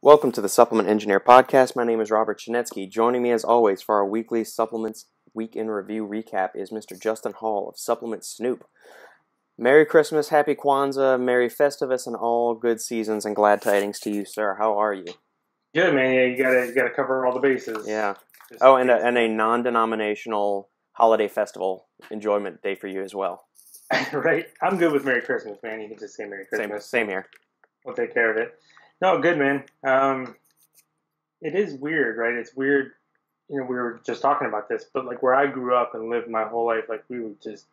Welcome to the Supplement Engineer Podcast. My name is Robert Chinetsky. Joining me as always for our weekly Supplements Week in Review recap is Mr. Justin Hall of Supplement Snoop. Merry Christmas, Happy Kwanzaa, Merry Festivus, and all good seasons and glad tidings to you, sir. How are you? Good, man. Yeah, you gotta cover all the bases. Yeah. And a non-denominational holiday festival enjoyment day for you as well. Right? I'm good with Merry Christmas, man. You can just say Merry Christmas. Same here. We'll take care of it. No, good, man. It is weird, right? It's weird. We were just talking about this, but like where I grew up and lived my whole life, like we would just.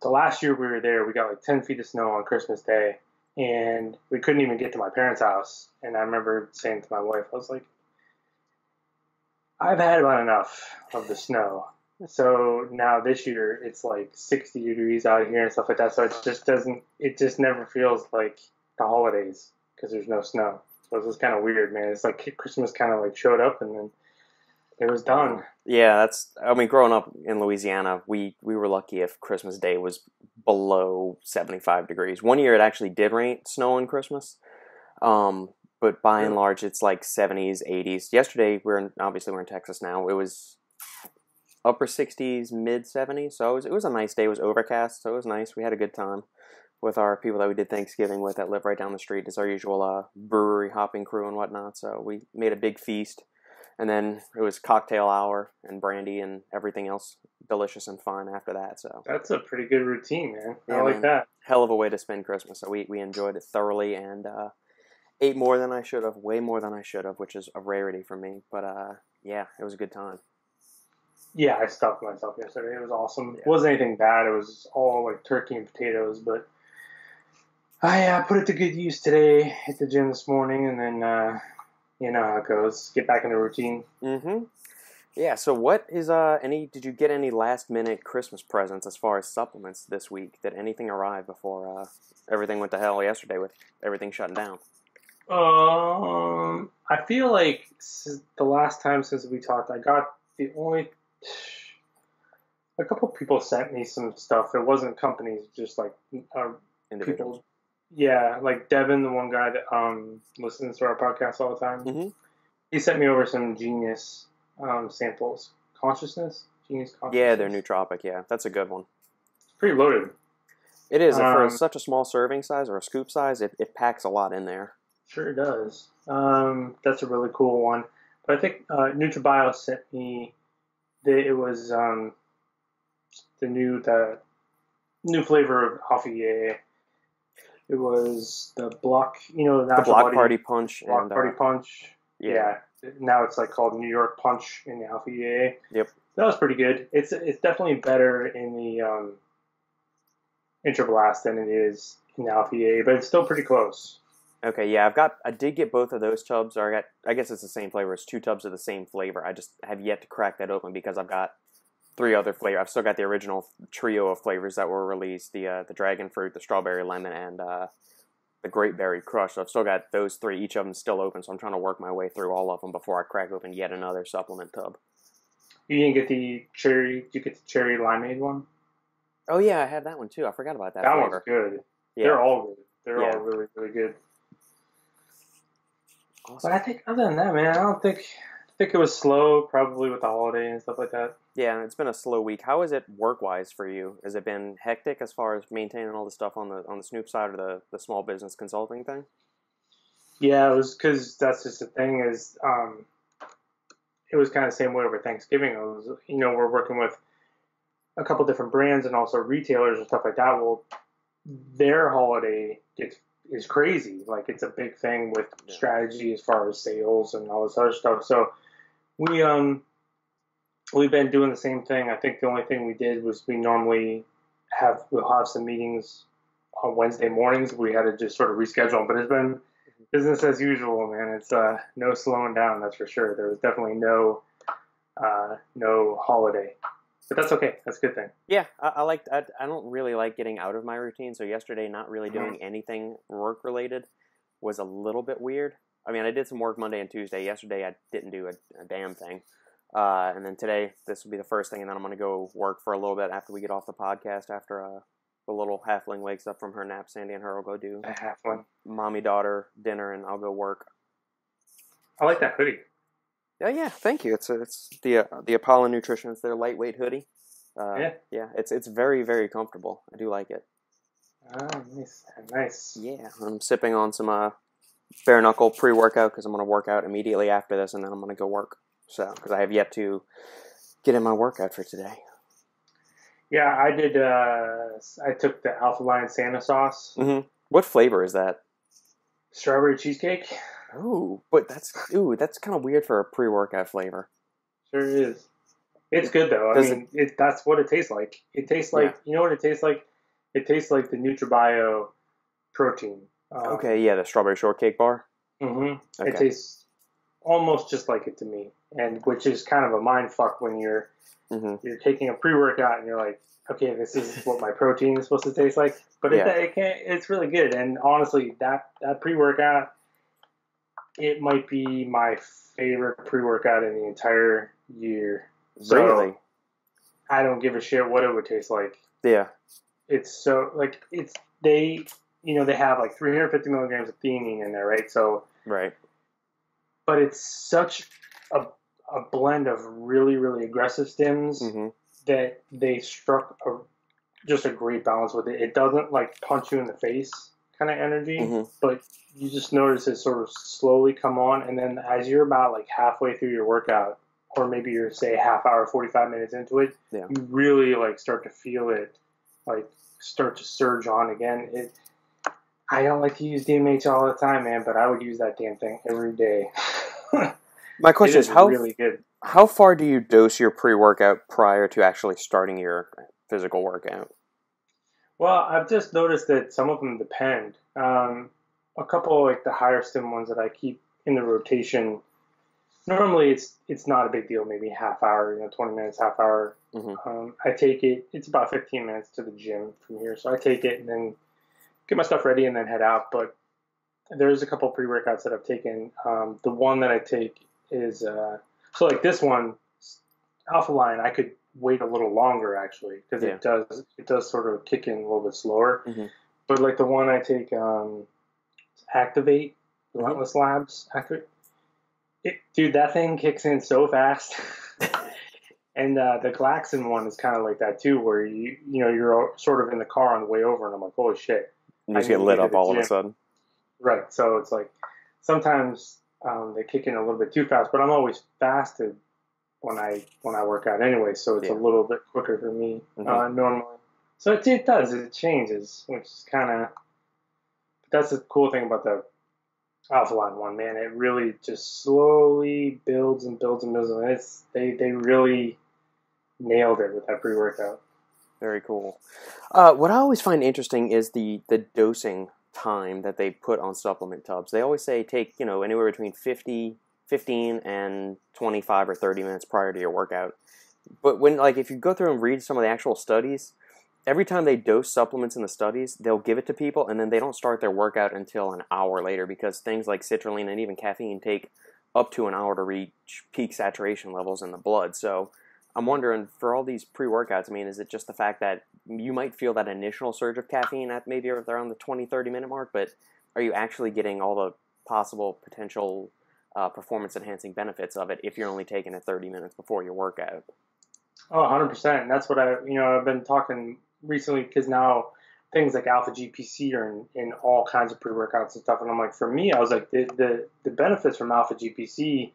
The last year we were there, we got like 10 feet of snow on Christmas Day, and we couldn't even get to my parents' house. And I remember saying to my wife, I was like, I've had about enough of the snow. So now this year it's like 60 degrees out here and stuff like that. So it just never feels like the holidays because there's no snow. So it's just kind of weird, man. It's like Christmas kind of like showed up and then it was done. Yeah, growing up in Louisiana, we were lucky if Christmas Day was below 75 degrees. One year it actually did snow on Christmas. But by and large, it's like 70s, 80s. Yesterday, we're in Texas now. It was upper 60s, mid 70s. So it was a nice day. It was overcast, so it was nice. We had a good time with our people that we did Thanksgiving with that live right down the street. It's our usual brewery hopping crew and whatnot. So we made a big feast. And then it was cocktail hour and brandy and everything else delicious and fine after that. So that's a pretty good routine, man. Yeah, I like that. Hell of a way to spend Christmas. So we enjoyed it thoroughly and ate more than I should have, way more than I should have, which is a rarity for me. But yeah, it was a good time. Yeah, I stuffed myself yesterday. It was awesome. Yeah. It wasn't anything bad. It was all like turkey and potatoes, but I put it to good use today. Hit the gym this morning, and then you know how it goes. Get back in the routine. Mm-hmm. Yeah. So, what is did you get any last minute Christmas presents as far as supplements this week? Did anything arrive before everything went to hell yesterday with everything shutting down? I feel like the last time since we talked, I got a couple people sent me some stuff. It wasn't companies, just like individuals. People. Yeah, like Devin, the one guy that listens to our podcast all the time. Mm-hmm. He sent me over some Genius samples. Genius Consciousness. Yeah, they're nootropic. Yeah, that's a good one. It's pretty loaded. It is. For such a small serving size or a scoop size, it packs a lot in there. Sure does. That's a really cool one. But I think NutriBio sent me. It was the new flavor of Alpha EA. It was the block, the Block Party Punch. Block Party Punch. Yeah. Now it's like called New York Punch in the Alpha EA. Yep. That was pretty good. It's definitely better in the Intrablast than it is in the Alpha EA, but it's still pretty close. Okay, yeah, I did get both of those tubs, or I guess it's the same flavor. It's 2 tubs of the same flavor. I just have yet to crack that open because I've got 3 other flavors. I've still got the original trio of flavors that were released: the dragon fruit, the strawberry lemon, and the grape berry crush. So I've still got those 3, each of them still open. So I'm trying to work my way through all of them before I crack open yet another supplement tub. You didn't get the cherry? Did you get the cherry limeade one? Oh yeah, I had that one too. I forgot about that. That flavor. One's good. Yeah. They're all good. They're all really, really good. Awesome. But I think other than that, man, I think it was slow, probably with the holiday and stuff like that. Yeah, it's been a slow week. How is it work-wise for you? Has it been hectic as far as maintaining all the stuff on the Snoop side or the small business consulting thing? Yeah, it was because that's just the thing is, it was kind of the same way over Thanksgiving. It was, we're working with a couple different brands and also retailers and stuff like that. Well, their holiday is crazy. Like it's a big thing with strategy as far as sales and all this other stuff. So we've been doing the same thing. I think the only thing we did was we'll have some meetings on Wednesday mornings. We had to just sort of reschedule them, but it's been business as usual, man. It's no slowing down, that's for sure. There was definitely no holiday. But that's okay. That's a good thing. Yeah, I don't really like getting out of my routine. So yesterday, not really doing anything work related was a little bit weird. I mean, I did some work Monday and Tuesday. Yesterday, I didn't do a damn thing. And then today, this will be the first thing, and then I'm going to go work for a little bit after we get off the podcast. After the little halfling wakes up from her nap, Sandy and her will go do a halfling mommy daughter dinner, and I'll go work. I like that hoodie. Yeah, thank you. It's the Apollo Nutrition. It's their lightweight hoodie. Yeah. It's very, very comfortable. I do like it. Ah, nice. Yeah, I'm sipping on some bare knuckle pre-workout because I'm going to work out immediately after this, and then I'm going to go work. So, because I have yet to get in my workout for today. Yeah, I did. I took the Alpha Lion Santa sauce. Mm-hmm. What flavor is that? Strawberry cheesecake. Ooh, but that's kind of weird for a pre-workout flavor. Sure is. It's good though. I mean, that's what it tastes like. It tastes like, you know what it tastes like? It tastes like the NutriBio protein. Okay, yeah, the strawberry shortcake bar. Mm-hmm. Okay. It tastes almost just like it to me, and which is kind of a mind fuck when you're taking a pre-workout and you're like, okay, this is what my protein is supposed to taste like. But it can't. It's really good, and honestly, that pre-workout, it might be my favorite pre-workout in the entire year. So really? I don't give a shit what it would taste like. Yeah. It's so like they have like 350 milligrams of theanine in there, right? So right. But it's such a blend of really, really aggressive stims that they struck just a great balance with it. It doesn't like punch you in the face kind of energy, but you just notice it sort of slowly come on, and then as you're about like halfway through your workout, or maybe you're say half hour, 45 minutes into it, you really like start to feel it like start to surge on again. I don't like to use DMH all the time, man, but I would use that damn thing every day. My question is really good. How far do you dose your pre-workout prior to actually starting your physical workout? Well, I've just noticed that some of them depend. A couple like the higher stim ones that I keep in the rotation, normally it's not a big deal, maybe half hour, 20 minutes, half hour. I take it, it's about 15 minutes to the gym from here, so I take it and then get my stuff ready and then head out. But there's a couple pre-workouts that I've taken. The one that I take is so like this one, Alpha Lion, I could wait a little longer actually because it does sort of kick in a little bit slower. But like the one I take, Activate, Relentless Labs, dude, that thing kicks in so fast. And the Glaxon one is kind of like that too, where you're sort of in the car on the way over, and I'm like, holy shit! You just get lit up all of a sudden. Right. So it's like sometimes they kick in a little bit too fast, but I'm always fasted when I work out anyway, so it's a little bit quicker for me normally. So it changes, which is kind of. That's the cool thing about the Alpha Line one, man. It really just slowly builds and builds and builds, and they really nailed it with that pre-workout. Very cool. What I always find interesting is the dosing time that they put on supplement tubs. They always say take, anywhere between 15 and 25 or 30 minutes prior to your workout. But if you go through and read some of the actual studies, every time they dose supplements in the studies, they'll give it to people and then they don't start their workout until an hour later because things like citrulline and even caffeine take up to an hour to reach peak saturation levels in the blood. So I'm wondering, for all these pre-workouts, is it just the fact that you might feel that initial surge of caffeine at maybe around the 20, 30-minute mark, but are you actually getting all the possible potential performance-enhancing benefits of it if you're only taking it 30 minutes before your workout? Oh, 100%. And that's what I've been talking recently because now things like Alpha GPC are in all kinds of pre-workouts and stuff. And I'm like, for me, I was like, the benefits from Alpha GPC,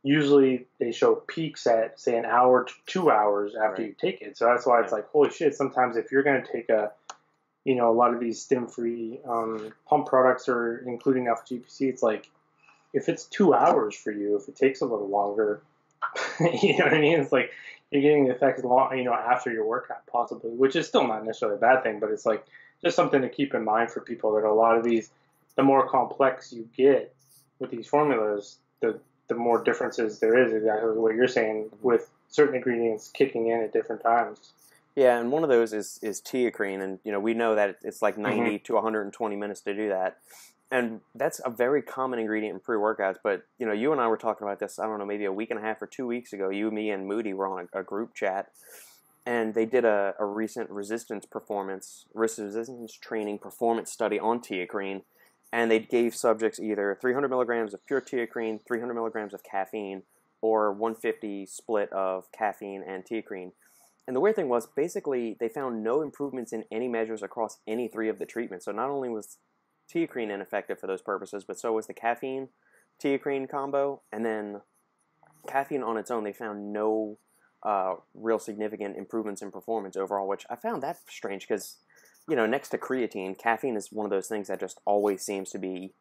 usually they show peaks at, say, an hour to 2 hours after you take it. So that's why it's like, holy shit, sometimes if you're going to take a lot of these stim-free pump products or including Alpha GPC, it's like, if it's 2 hours for you, if it takes a little longer, you know what I mean? It's like you're getting the effects after your workout possibly, which is still not necessarily a bad thing, but it's like just something to keep in mind for people that a lot of these, the more complex you get with these formulas, the more differences there is, exactly what you're saying, with certain ingredients kicking in at different times. Yeah, and one of those is TeaCrine, and we know that it's like 90 to 120 minutes to do that. And that's a very common ingredient in pre-workouts, but you and I were talking about this, I don't know, maybe a week and a half or 2 weeks ago. You, me, and Moody were on a group chat, and they did a recent resistance training performance study on TeaCrine, and they gave subjects either 300 milligrams of pure TeaCrine, 300 milligrams of caffeine, or 150 split of caffeine and TeaCrine. And the weird thing was, basically, they found no improvements in any measures across any three of the treatments. So not only was TeaCrine ineffective for those purposes, but so was the caffeine TeaCrine combo, and then caffeine on its own, they found no real significant improvements in performance overall, which I found that strange because, you know, next to creatine, caffeine is one of those things that just always seems to be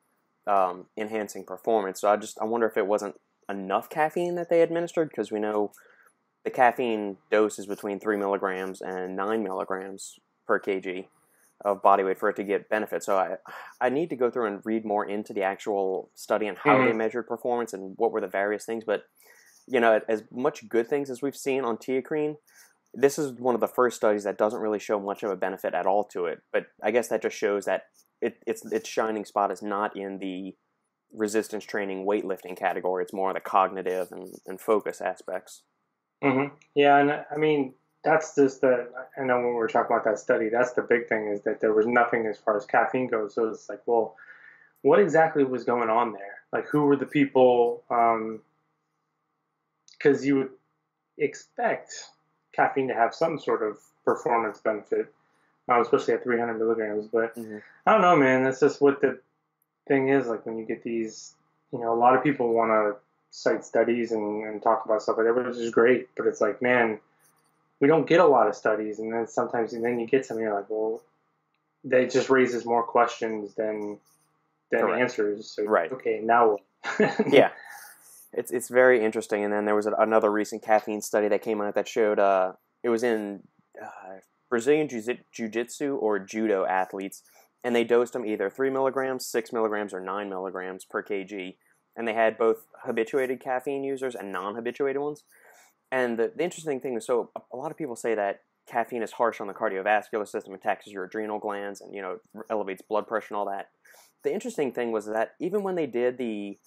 enhancing performance. So I wonder if it wasn't enough caffeine that they administered, because we know the caffeine dose is between 3 milligrams and 9 milligrams per kg of body weight for it to get benefit. So I need to go through and read more into the actual study and how they measured performance and what were the various things. But, you know, as much good things as we've seen on TeaCrine, this is one of the first studies that doesn't really show much of a benefit at all to it. But I guess that just shows that its shining spot is not in the resistance training weightlifting category. It's more in the cognitive and focus aspects. Mm-hmm. Yeah, and I mean, that's just I know when we were talking about that study, that's the big thing, is that there was nothing as far as caffeine goes. So it's like, well, what exactly was going on there? Like, who were the people? Because you would expect caffeine to have some sort of performance benefit, especially at 300 milligrams. But I don't know, man. That's just what the thing is. Like, when you get these, you know, a lot of people want to cite studies and talk about stuff like that, which is great. But it's like, man, we don't get a lot of studies, and then sometimes, and then you get something, you're like, well, that just raises more questions than answers. So, right. Okay, now what? Yeah. It's very interesting. And then there was another recent caffeine study that came out that showed it was in Brazilian jiu-jitsu or judo athletes, and they dosed them either 3 milligrams, 6 milligrams, or 9 milligrams per kg. And they had both habituated caffeine users and non-habituated ones. And the interesting thing is, so a lot of people say that caffeine is harsh on the cardiovascular system, attacks your adrenal glands, and, you know, elevates blood pressure and all that. The interesting thing was that even when they did the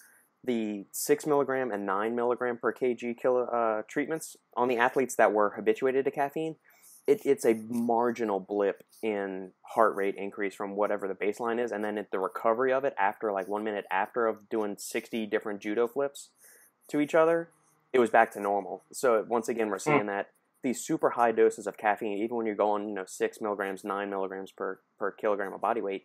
6 milligram and 9 milligram per kg treatments on the athletes that were habituated to caffeine, it's a marginal blip in heart rate increase from whatever the baseline is, and then the recovery of it after like 1 minute after of doing 60 different judo flips to each other, it was back to normal. So once again, we're seeing that these super high doses of caffeine, even when you're going, you know, 6 milligrams, 9 milligrams per kilogram of body weight,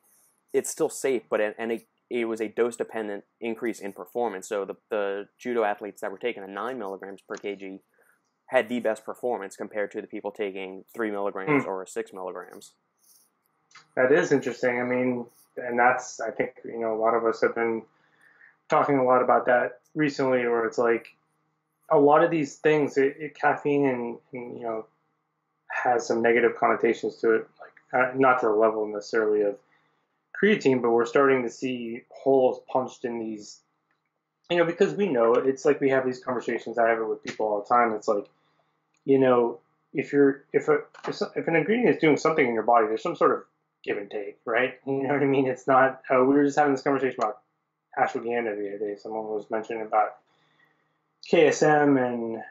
it's still safe, but it was a dose-dependent increase in performance. So the judo athletes that were taking 9 milligrams per kg had the best performance compared to the people taking 3 milligrams or 6 milligrams. That is interesting. I mean, and that's, I think, you know, a lot of us have been talking a lot about that recently, where it's like a lot of these things, caffeine and, you know, has some negative connotations to it, like not to the level necessarily of creatine, but we're starting to see holes punched in these, you know, because we know it's like we have these conversations. I have it with people all the time. It's like, you know, if an ingredient is doing something in your body, there's some sort of give and take, right? You know what I mean? It's not. We were just having this conversation about ashwagandha the other day. Someone was mentioning about KSM and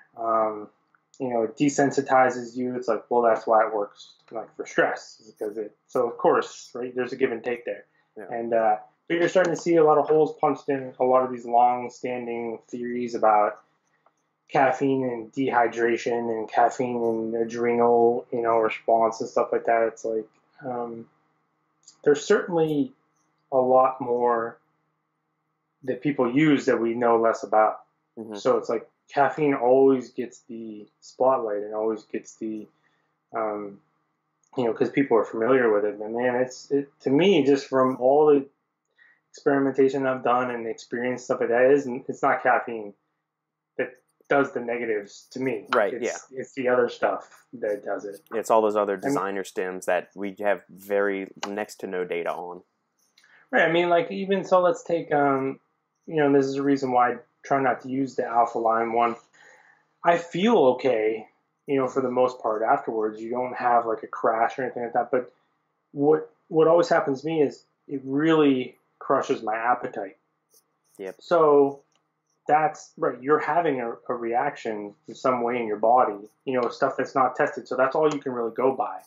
you know, it desensitizes you. It's like, well, that's why it works, like for stress, because so of course, right, there's a give and take there. Yeah. And but you're starting to see a lot of holes punched in a lot of these long-standing theories about caffeine and dehydration and caffeine and adrenal, you know, response and stuff like that. It's like there's certainly a lot more that people use that we know less about. So it's like caffeine always gets the spotlight and always gets the, you know, because people are familiar with it. And man, to me, just from all the experimentation I've done and the experience stuff like that, it's not caffeine that does the negatives to me. Right. It's the other stuff that does it. It's all those other designer stems that we have very next to no data on. Right. I mean, like, even so, let's take, you know, this is a reason why I try not to use the alpha lime one. I feel okay, you know, for the most part afterwards. You don't have like a crash or anything like that. But what always happens to me is it really crushes my appetite. Yep. So that's right. You're having a reaction in some way in your body, you know, stuff that's not tested. So that's all you can really go by.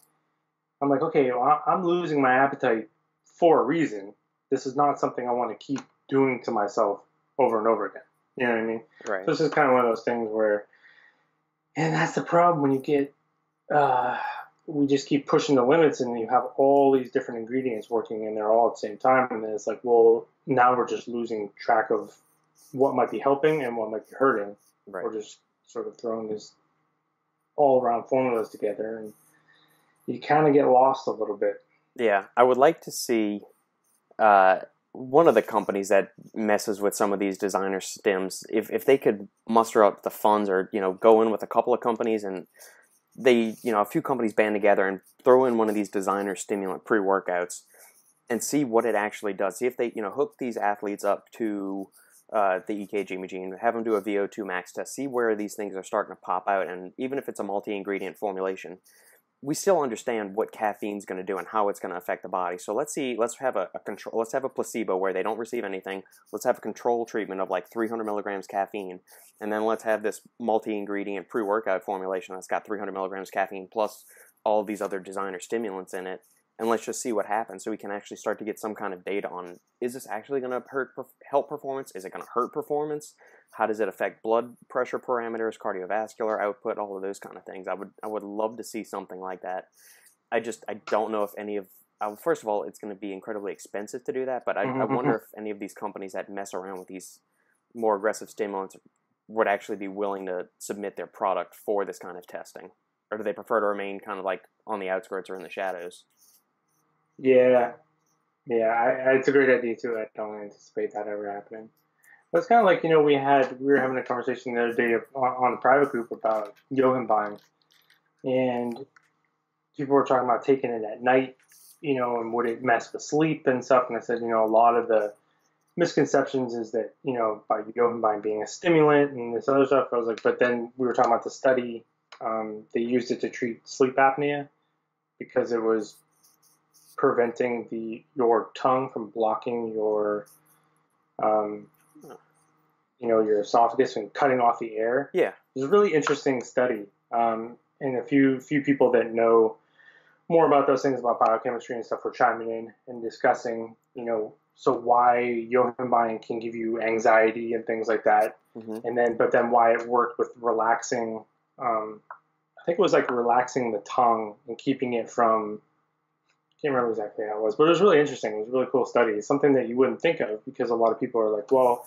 I'm like, okay, well, I'm losing my appetite for a reason. this is not something I want to keep doing to myself over and over again. You know what I mean? Right. So this is kind of one of those things where, and that's the problem when you get, we just keep pushing the limits and you have all these different ingredients working and they're all at the same time. And then it's like, well, now we're just losing track of what might be helping and what might be hurting. Right. We're just sort of throwing these all around formulas together and you kind of get lost a little bit. Yeah, I would like to see one of the companies that messes with some of these designer stims, if they could muster up the funds or, go in with a couple of companies and they, a few companies band together and throw in one of these designer stimulant pre-workouts and see what it actually does. See if they, hook these athletes up to the EKG machine, have them do a VO2 max test, see where these things are starting to pop out. And even if it's a multi-ingredient formulation, we still understand what caffeine's going to do and how it's going to affect the body. So let's have a control, let's have a placebo where they don't receive anything. Let's have a control treatment of like 300 milligrams caffeine. And then let's have this multi-ingredient pre-workout formulation that's got 300 milligrams caffeine plus all these other designer stimulants in it. And let's just see what happens so we can actually start to get some kind of data on, is this actually going to help performance? Is it going to hurt performance? How does it affect blood pressure parameters, cardiovascular output, all of those kind of things? I would love to see something like that. I don't know if any of, first of all, it's going to be incredibly expensive to do that, but I wonder if any of these companies that mess around with these more aggressive stimulants would actually be willing to submit their product for this kind of testing. Or do they prefer to remain kind of like on the outskirts or in the shadows? Yeah, it's a great idea too. I don't anticipate that ever happening. But it's kind of like, we were having a conversation the other day on the private group about Yohimbine, and people were talking about taking it at night, and would it mess with sleep and stuff. And I said, a lot of the misconceptions is that, by Yohimbine being a stimulant and this other stuff. I was like, but then we were talking about the study. They used it to treat sleep apnea because it was preventing your tongue from blocking your your esophagus and cutting off the air. Yeah, it was a really interesting study, and a few people that know more about those things about biochemistry and stuff were chiming in and discussing so why Yohimbine can give you anxiety and things like that, and but then why it worked with relaxing. I think it was like relaxing the tongue and keeping it from. Can't remember exactly how it was, but it was really interesting. It was a really cool study. It's something that you wouldn't think of because a lot of people are like, well,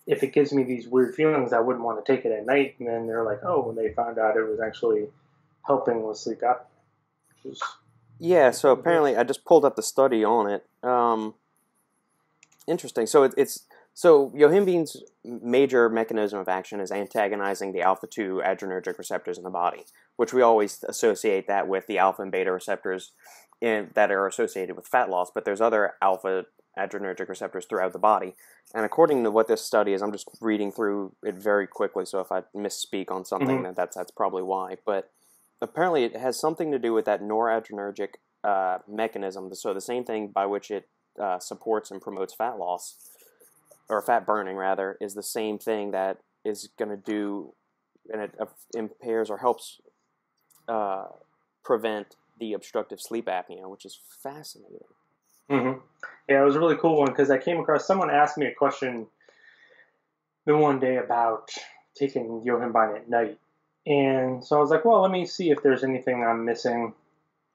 if it gives me these weird feelings, I wouldn't want to take it at night. And then they're like, oh, when they found out it was actually helping with sleep apnea. Yeah, so apparently I just pulled up the study on it. Interesting. So so Yohimbine's major mechanism of action is antagonizing the alpha-2 adrenergic receptors in the body, which we always associate that with the alpha and beta receptors that are associated with fat loss, but there's other alpha adrenergic receptors throughout the body. And according to what this study is, I'm just reading through it very quickly, so if I misspeak on something, that's probably why. But apparently it has something to do with that noradrenergic mechanism, so the same thing by which it supports and promotes fat loss, or fat burning rather, is the same thing that is going to do, and it impairs or helps prevent the obstructive sleep apnea, which is fascinating. Yeah, it was a really cool one because I came across, someone asked me a question the one day about taking Yohimbine at night. And so I was like, well, let me see if there's anything I'm missing.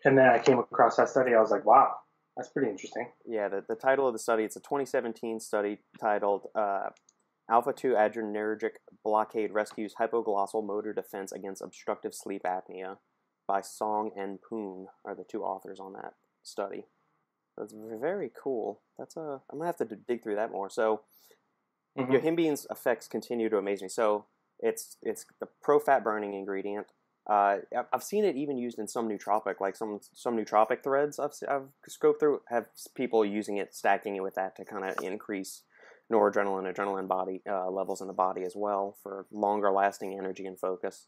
And then I came across that study. I was like, wow, that's pretty interesting. Yeah, the title of the study, it's a 2017 study titled Alpha-2 Adrenergic Blockade Rescues Hypoglossal Motor Defense Against Obstructive Sleep Apnea by Song and Poon are the two authors on that study. That's very cool. I'm going to have to dig through that more. So Yohimbine's effects continue to amaze me. So it's the pro-fat burning ingredient. I've seen it even used in some nootropic, like some nootropic threads I've scoped through, have people using it, stacking it with that to kind of increase noradrenaline, adrenaline body levels in the body as well for longer lasting energy and focus.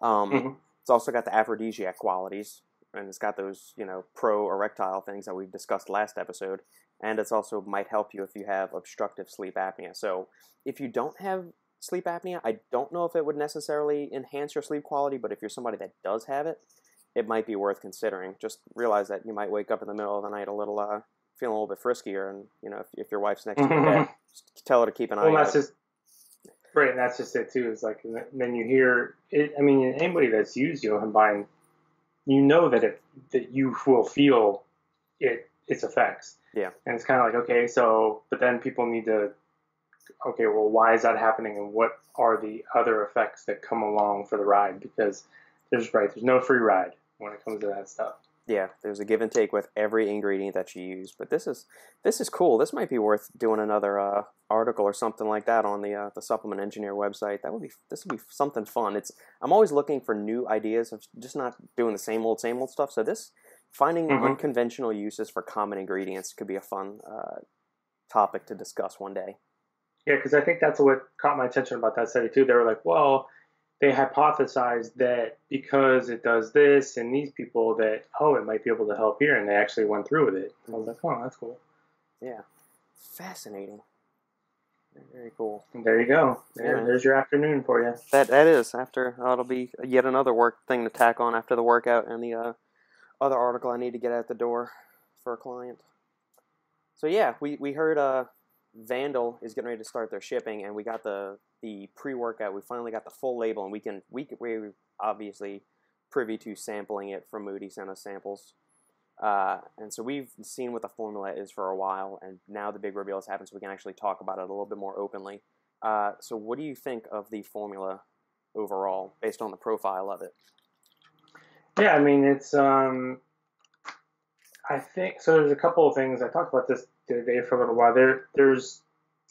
It's also got the aphrodisiac qualities, and it's got those, pro-erectile things that we've discussed last episode, and it's also might help you if you have obstructive sleep apnea. So if you don't have sleep apnea, I don't know if it would necessarily enhance your sleep quality, but if you're somebody that does have it, it might be worth considering. Just realize that you might wake up in the middle of the night a little feeling a little bit friskier, and if your wife's next to you in bed, just tell her to keep an eye Well, out. that's just right, and that's just it too. Is like, and then you hear it. I mean, anybody that's used yohimbine, that you will feel its effects. Yeah. And it's kind of like, okay, so, but then people need to, okay, well, why is that happening, and what are the other effects that come along for the ride? Because there's no free ride when it comes to that stuff. Yeah, there's a give and take with every ingredient that you use. But this is cool. This might be worth doing another article or something like that on the Supplement Engineer website. This would be something fun. I'm always looking for new ideas of just not doing the same old stuff. So finding unconventional uses for common ingredients could be a fun topic to discuss one day. Yeah, because I think that's what caught my attention about that study too. They were like, well, they hypothesized that because it does this in these people that, it might be able to help here, and they actually went through with it. I was like, oh, that's cool. Yeah. Fascinating. Very cool. And there you go. There's your afternoon for you. That is. It'll be yet another work thing to tack on after the workout and the other article I need to get at the door for a client. So yeah, we heard Vandal is getting ready to start their shipping, and we got the pre-workout. We finally got the full label, and we're obviously privy to sampling it from Moody, sent us samples. And so we've seen what the formula is for a while, and now the big reveal has happened, so we can actually talk about it a little bit more openly. So what do you think of the formula overall, based on the profile of it? Yeah, I mean, it's, I think, so there's a couple of things. I talked about this the other day for a little while. There's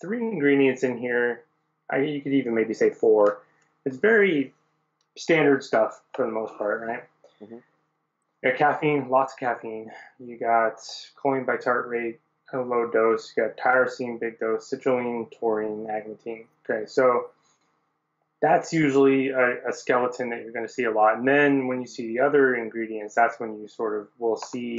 3 ingredients in here. You could even maybe say 4. It's very standard stuff for the most part, right? Mm-hmm. You got caffeine, lots of caffeine. You got choline bitartrate, a low dose. You got tyrosine, big dose, citrulline, taurine, agmatine. Okay, so that's usually a skeleton that you're going to see a lot. And then when you see the other ingredients, that's when you sort of will see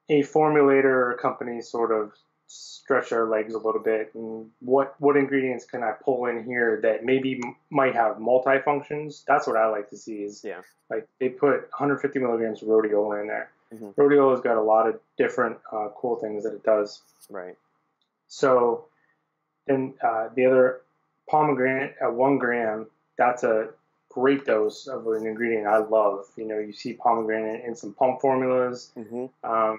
a formulator or a company sort of stretch our legs a little bit, and what ingredients can I pull in here that maybe might have multifunctions. That's what I like to see is, like, they put 150 milligrams of rhodiola in there. Mm-hmm. Rhodiola's got a lot of different cool things that it does. Right. So then the other pomegranate at 1 gram, that's a great dose of an ingredient I love. You see pomegranate in some pump formulas. Mm-hmm.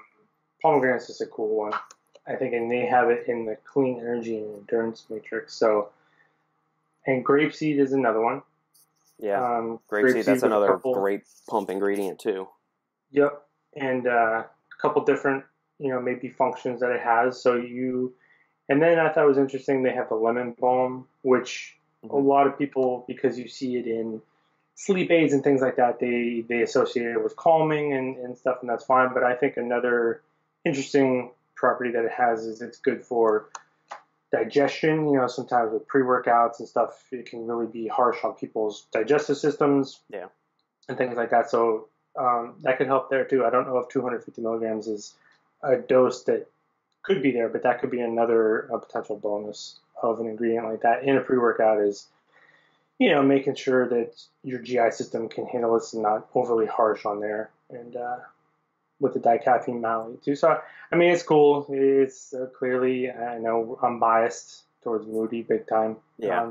Pomegranate's just a cool one, I think, and they have it in the clean energy and endurance matrix. So, and grapeseed is another one. Yeah, grapeseed, that's another great pump ingredient too. Yep, and a couple different, maybe functions that it has. So and then I thought it was interesting, they have the lemon balm, which a lot of people, because you see it in sleep aids and things like that, they associate it with calming and stuff, and that's fine. But I think another interesting property that it has is it's good for digestion. Sometimes with pre-workouts and stuff, it can really be harsh on people's digestive systems. Yeah. And things like that. So that could help there too. I don't know if 250 milligrams is a dose that could be there, but that could be another potential bonus of an ingredient like that in a pre-workout is, making sure that your GI system can handle this and not overly harsh on there. And with the dicaffeine malate too. So, I mean, it's cool. It's clearly, I know I'm biased towards Moody big time. Yeah.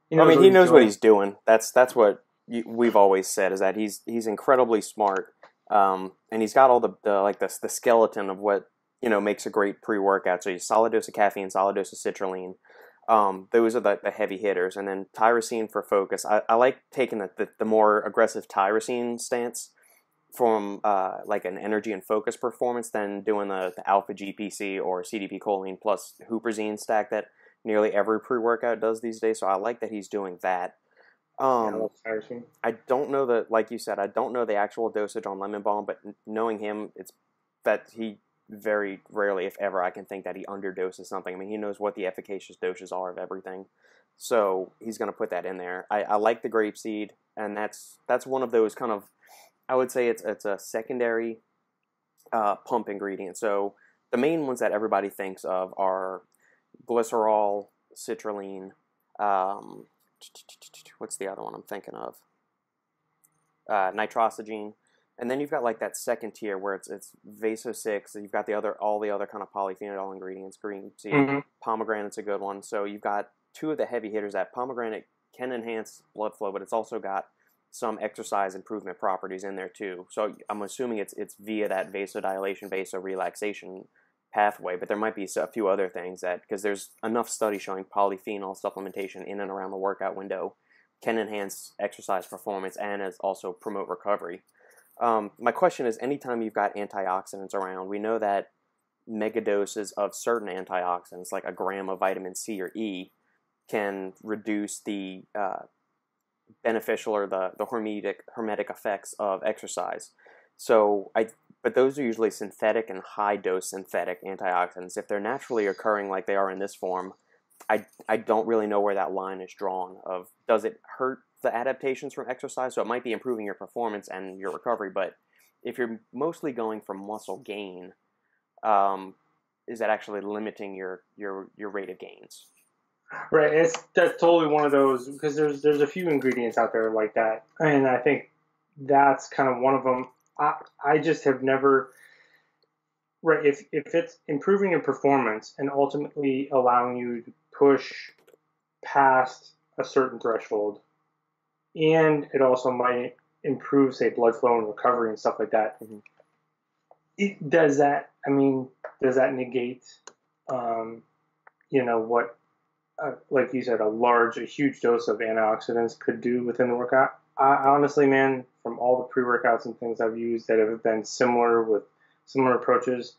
He knows what he's doing. That's what we've always said, is that he's incredibly smart. And he's got all the skeleton of what, makes a great pre-workout. So you solid dose of caffeine, solid dose of citrulline. Those are the heavy hitters. And then tyrosine for focus. I like taking the more aggressive tyrosine stance from like an energy and focus performance than doing the alpha GPC or CDP choline plus huperzine stack that nearly every pre-workout does these days. So I like that he's doing that. I don't know that, like you said, I don't know the actual dosage on lemon balm, but knowing him, it's that he very rarely, if ever, I can think that he underdoses something. I mean, he knows what the efficacious doses are of everything. So he's going to put that in there. I like the grapeseed, and that's one of those kind of, I would say it's a secondary pump ingredient. So the main ones that everybody thinks of are glycerol, citrulline, what's the other one I'm thinking of? Nitrosogene, And then you've got like that second tier where it's Vaso 6, and you've got all the other kind of polyphenol ingredients, green tea, pomegranate's a good one. So you've got two of the heavy hitters. That pomegranate can enhance blood flow, but it's also got some exercise improvement properties in there too. So I'm assuming it's via that vasodilation, vasorelaxation pathway, but there might be a few other things that, because there's enough studies showing polyphenol supplementation in and around the workout window can enhance exercise performance and also promote recovery. My question is, anytime you've got antioxidants around, we know that megadoses of certain antioxidants, like a gram of vitamin C or E, can reduce the beneficial or the hormetic effects of exercise. But those are usually synthetic and high-dose synthetic antioxidants. If they're naturally occurring like they are in this form, I don't really know where that line is drawn of, does it hurt the adaptations from exercise? So it might be improving your performance and your recovery, but if you're mostly going for muscle gain, is that actually limiting your rate of gains? Right, that's totally one of those, because there's a few ingredients out there like that, and I think that's kind of one of them. I just have never, right, if it's improving your performance and ultimately allowing you to push past a certain threshold, and it also might improve, say, blood flow and recovery and stuff like that, does that negate, what, like you said, a huge dose of antioxidants could do within the workout? Honestly, man, from all the pre-workouts and things I've used that have been similar with similar approaches,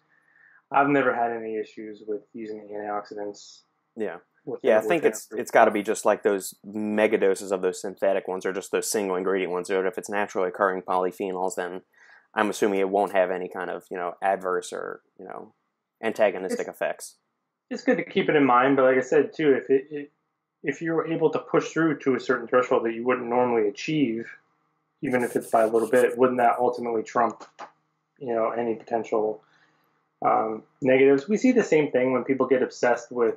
I've never had any issues with using antioxidants. Yeah. I think it's got to be just like those mega doses of those synthetic ones, or just those single ingredient ones. Or if it's naturally occurring polyphenols, then I'm assuming it won't have any kind of adverse or antagonistic effects. It's good to keep it in mind, but like I said too, if you're able to push through to a certain threshold that you wouldn't normally achieve, even if it's by a little bit, wouldn't that ultimately trump any potential negatives? We see the same thing when people get obsessed with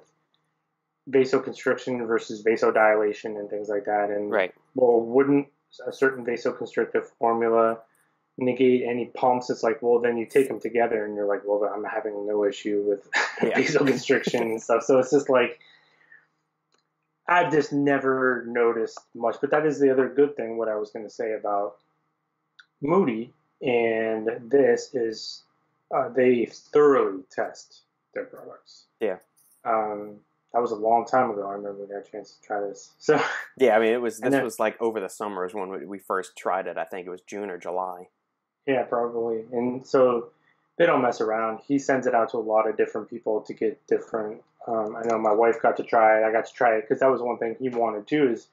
vasoconstriction versus vasodilation and things like that. And well, wouldn't a certain vasoconstrictive formula negate any pumps? It's like, well, then you take them together and you're like, well, I'm having no issue with vasoconstriction and stuff. So it's just like, I've just never noticed much. But that is the other good thing, what I was going to say about Moody and this is they thoroughly test their products. Yeah. That was a long time ago. I remember we got a chance to try this. So yeah, I mean, this was like over the summers when we first tried it. I think it was June or July. Yeah, probably. And so they don't mess around. He sends it out to a lot of different people to get different. I know my wife got to try it. I got to try it because that was one thing he wanted too. Is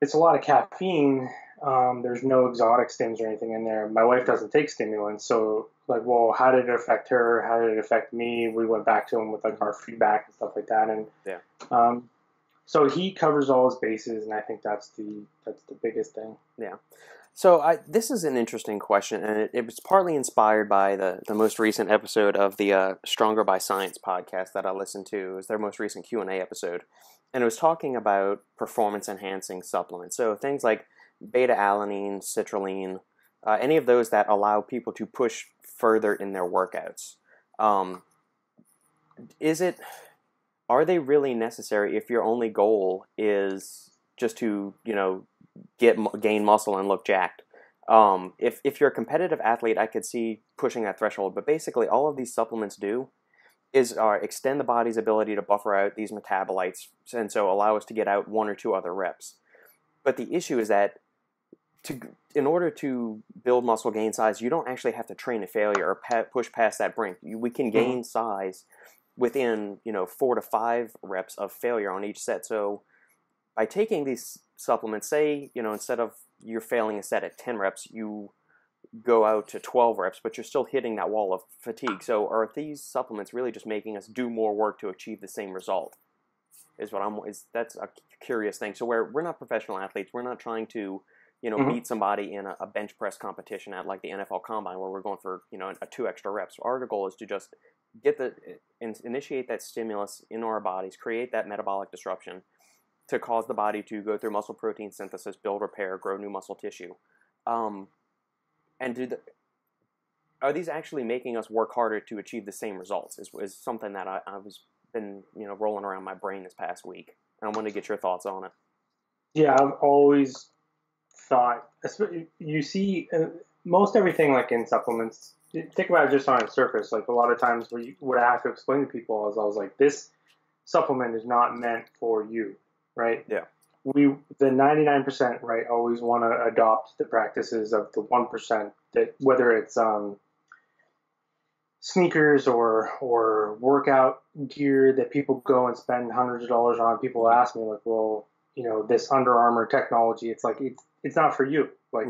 it's a lot of caffeine. There's no exotic stims or anything in there. My wife doesn't take stimulants, so like, well, how did it affect her? How did it affect me? We went back to him with like our feedback and stuff like that, and so he covers all his bases, and I think that's the biggest thing. Yeah. So this is an interesting question, and it was partly inspired by the most recent episode of the Stronger by Science podcast that I listened to. It was their most recent Q&A episode, and it was talking about performance-enhancing supplements. So things like beta-alanine, citrulline, any of those that allow people to push further in their workouts. Are they really necessary if your only goal is just to, gain muscle and look jacked? If you're a competitive athlete, I could see pushing that threshold, but basically all of these supplements do is extend the body's ability to buffer out these metabolites, and so allow us to get out one or two other reps. But the issue is that in order to build muscle, gain size, you don't actually have to train to failure or push past that brink. We can gain size within 4 to 5 reps of failure on each set. So by taking these supplements, say instead of you're failing a set at 10 reps, you go out to 12 reps, but you're still hitting that wall of fatigue. So are these supplements really just making us do more work to achieve the same result? That's a curious thing. So we're not professional athletes. We're not trying to beat somebody in a bench press competition at like the NFL Combine where we're going for a 2 extra reps. Our goal is to just initiate that stimulus in our bodies, create that metabolic disruption to cause the body to go through muscle protein synthesis, build, repair, grow new muscle tissue. And are these actually making us work harder to achieve the same results? Is something that I was been rolling around my brain this past week. And I want to get your thoughts on it. Yeah, I've always thought, you see, most everything like in supplements, think about it just on its surface. Like a lot of times what I have to explain to people is I was like, this supplement is not meant for you, right? Yeah. The 99%, right, always want to adopt the practices of the 1%, that whether it's sneakers or workout gear that people go and spend hundreds of dollars on. People ask me like, well, this Under Armour technology, it's like it's not for you. Like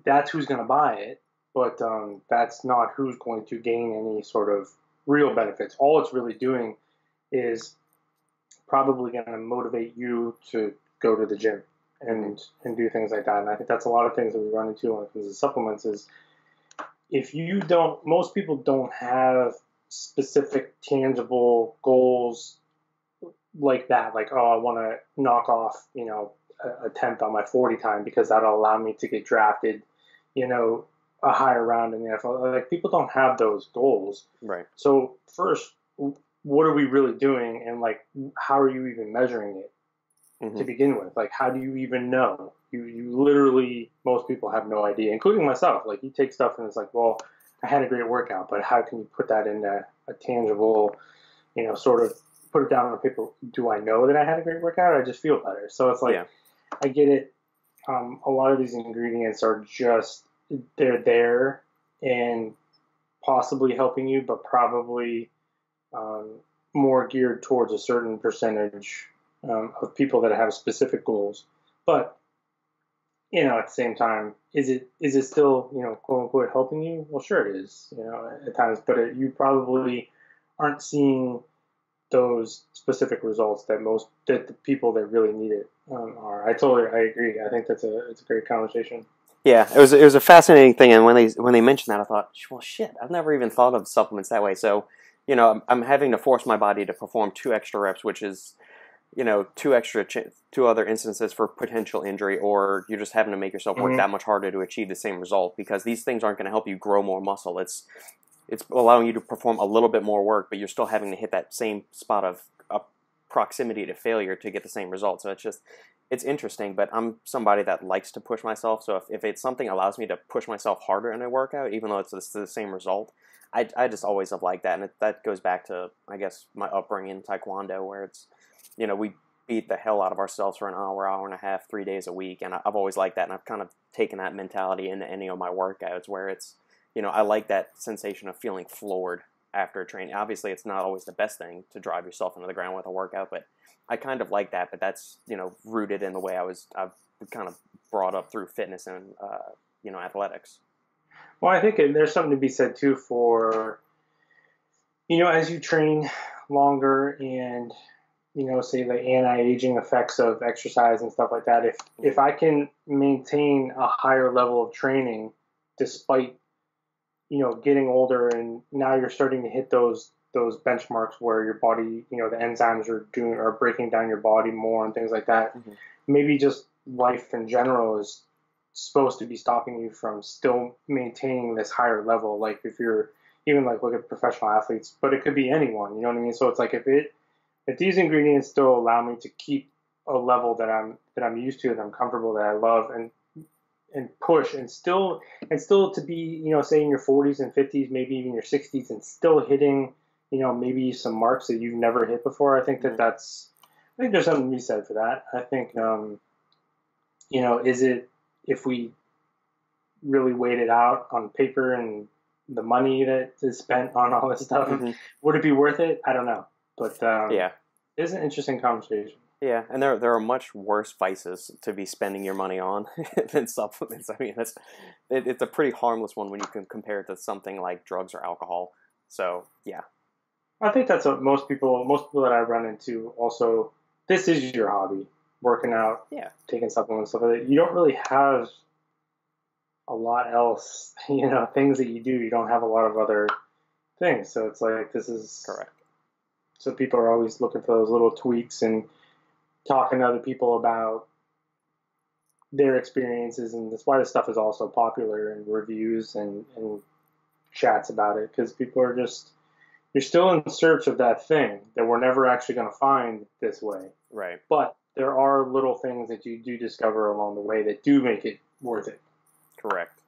that's who's going to buy it, but that's not who's going to gain any sort of real benefits. All it's really doing is probably going to motivate you to go to the gym and do things like that. And I think that's a lot of things that we run into when it comes to supplements is, if you don't, most people don't have specific tangible goals like that. Like, oh, I want to knock off, a 10th on my 40 time because that'll allow me to get drafted, a higher round in the NFL. Like, people don't have those goals. Right. So first, what are we really doing? And like, how are you even measuring it to begin with? Like, how do you even know? You literally, most people have no idea, including myself. Like, you take stuff and it's like, well, I had a great workout, but how can you put that into a tangible, sort of put it down on paper? Do I know that I had a great workout, or I just feel better? So it's like, I get it. A lot of these ingredients are just, they're there and possibly helping you, but probably more geared towards a certain percentage of people that have specific goals. But at the same time, is it still, quote unquote, helping you? Well, sure it is, at times, but you probably aren't seeing those specific results that the people that really need it are. I agree. I think it's a great conversation. Yeah, it was a fascinating thing, and when they mentioned that, I thought, well, shit, I've never even thought of supplements that way. So, I'm having to force my body to perform 2 extra reps, which is, 2 other instances for potential injury, or you're just having to make yourself work that much harder to achieve the same result, because these things aren't going to help you grow more muscle. It's allowing you to perform a little bit more work, but you're still having to hit that same spot of proximity to failure to get the same result. So it's interesting, but I'm somebody that likes to push myself. So if it's something that allows me to push myself harder in a workout, even though it's the same result, I just always have liked that. And that goes back to, I guess, my upbringing in Taekwondo, where it's, we beat the hell out of ourselves for an hour and a half, 3 days a week. And I've always liked that. And I've kind of taken that mentality into any of my workouts, where it's, I like that sensation of feeling floored after training. Obviously, it's not always the best thing to drive yourself into the ground with a workout, but I kind of like that. But that's, rooted in the way I've kind of brought up through fitness and, athletics. Well, I think there's something to be said too for, as you train longer and, say the anti-aging effects of exercise and stuff like that. If I can maintain a higher level of training despite, getting older, and now you're starting to hit those benchmarks where your body, the enzymes are breaking down your body more and things like that. Maybe just life in general is supposed to be stopping you from still maintaining this higher level. Like if you're even like look at professional athletes, but it could be anyone, you know what I mean? So it's like if these ingredients still allow me to keep a level that I'm used to, that I'm comfortable, that I love, and push and still to be, say in your 40s and 50s, maybe even your 60s, and still hitting, maybe some marks that you've never hit before. I think I think there's something to be said for that. I think, is it, if we really weighed it out on paper and the money that is spent on all this stuff, would it be worth it? I don't know. But it's an interesting conversation. Yeah, and there are much worse vices to be spending your money on than supplements. I mean, it's a pretty harmless one when you can compare it to something like drugs or alcohol. So, yeah. I think that's what most people that I run into also, this is your hobby, working out, taking supplements, stuff like that. You don't really have a lot else, things that you do. You don't have a lot of other things. So it's like, this is correct. So people are always looking for those little tweaks and talking to other people about their experiences, and that's why this stuff is also popular in reviews and chats about it, because people are just, you're still in search of that thing that we're never actually going to find this way. Right. But there are little things that you do discover along the way that do make it worth it. Correct.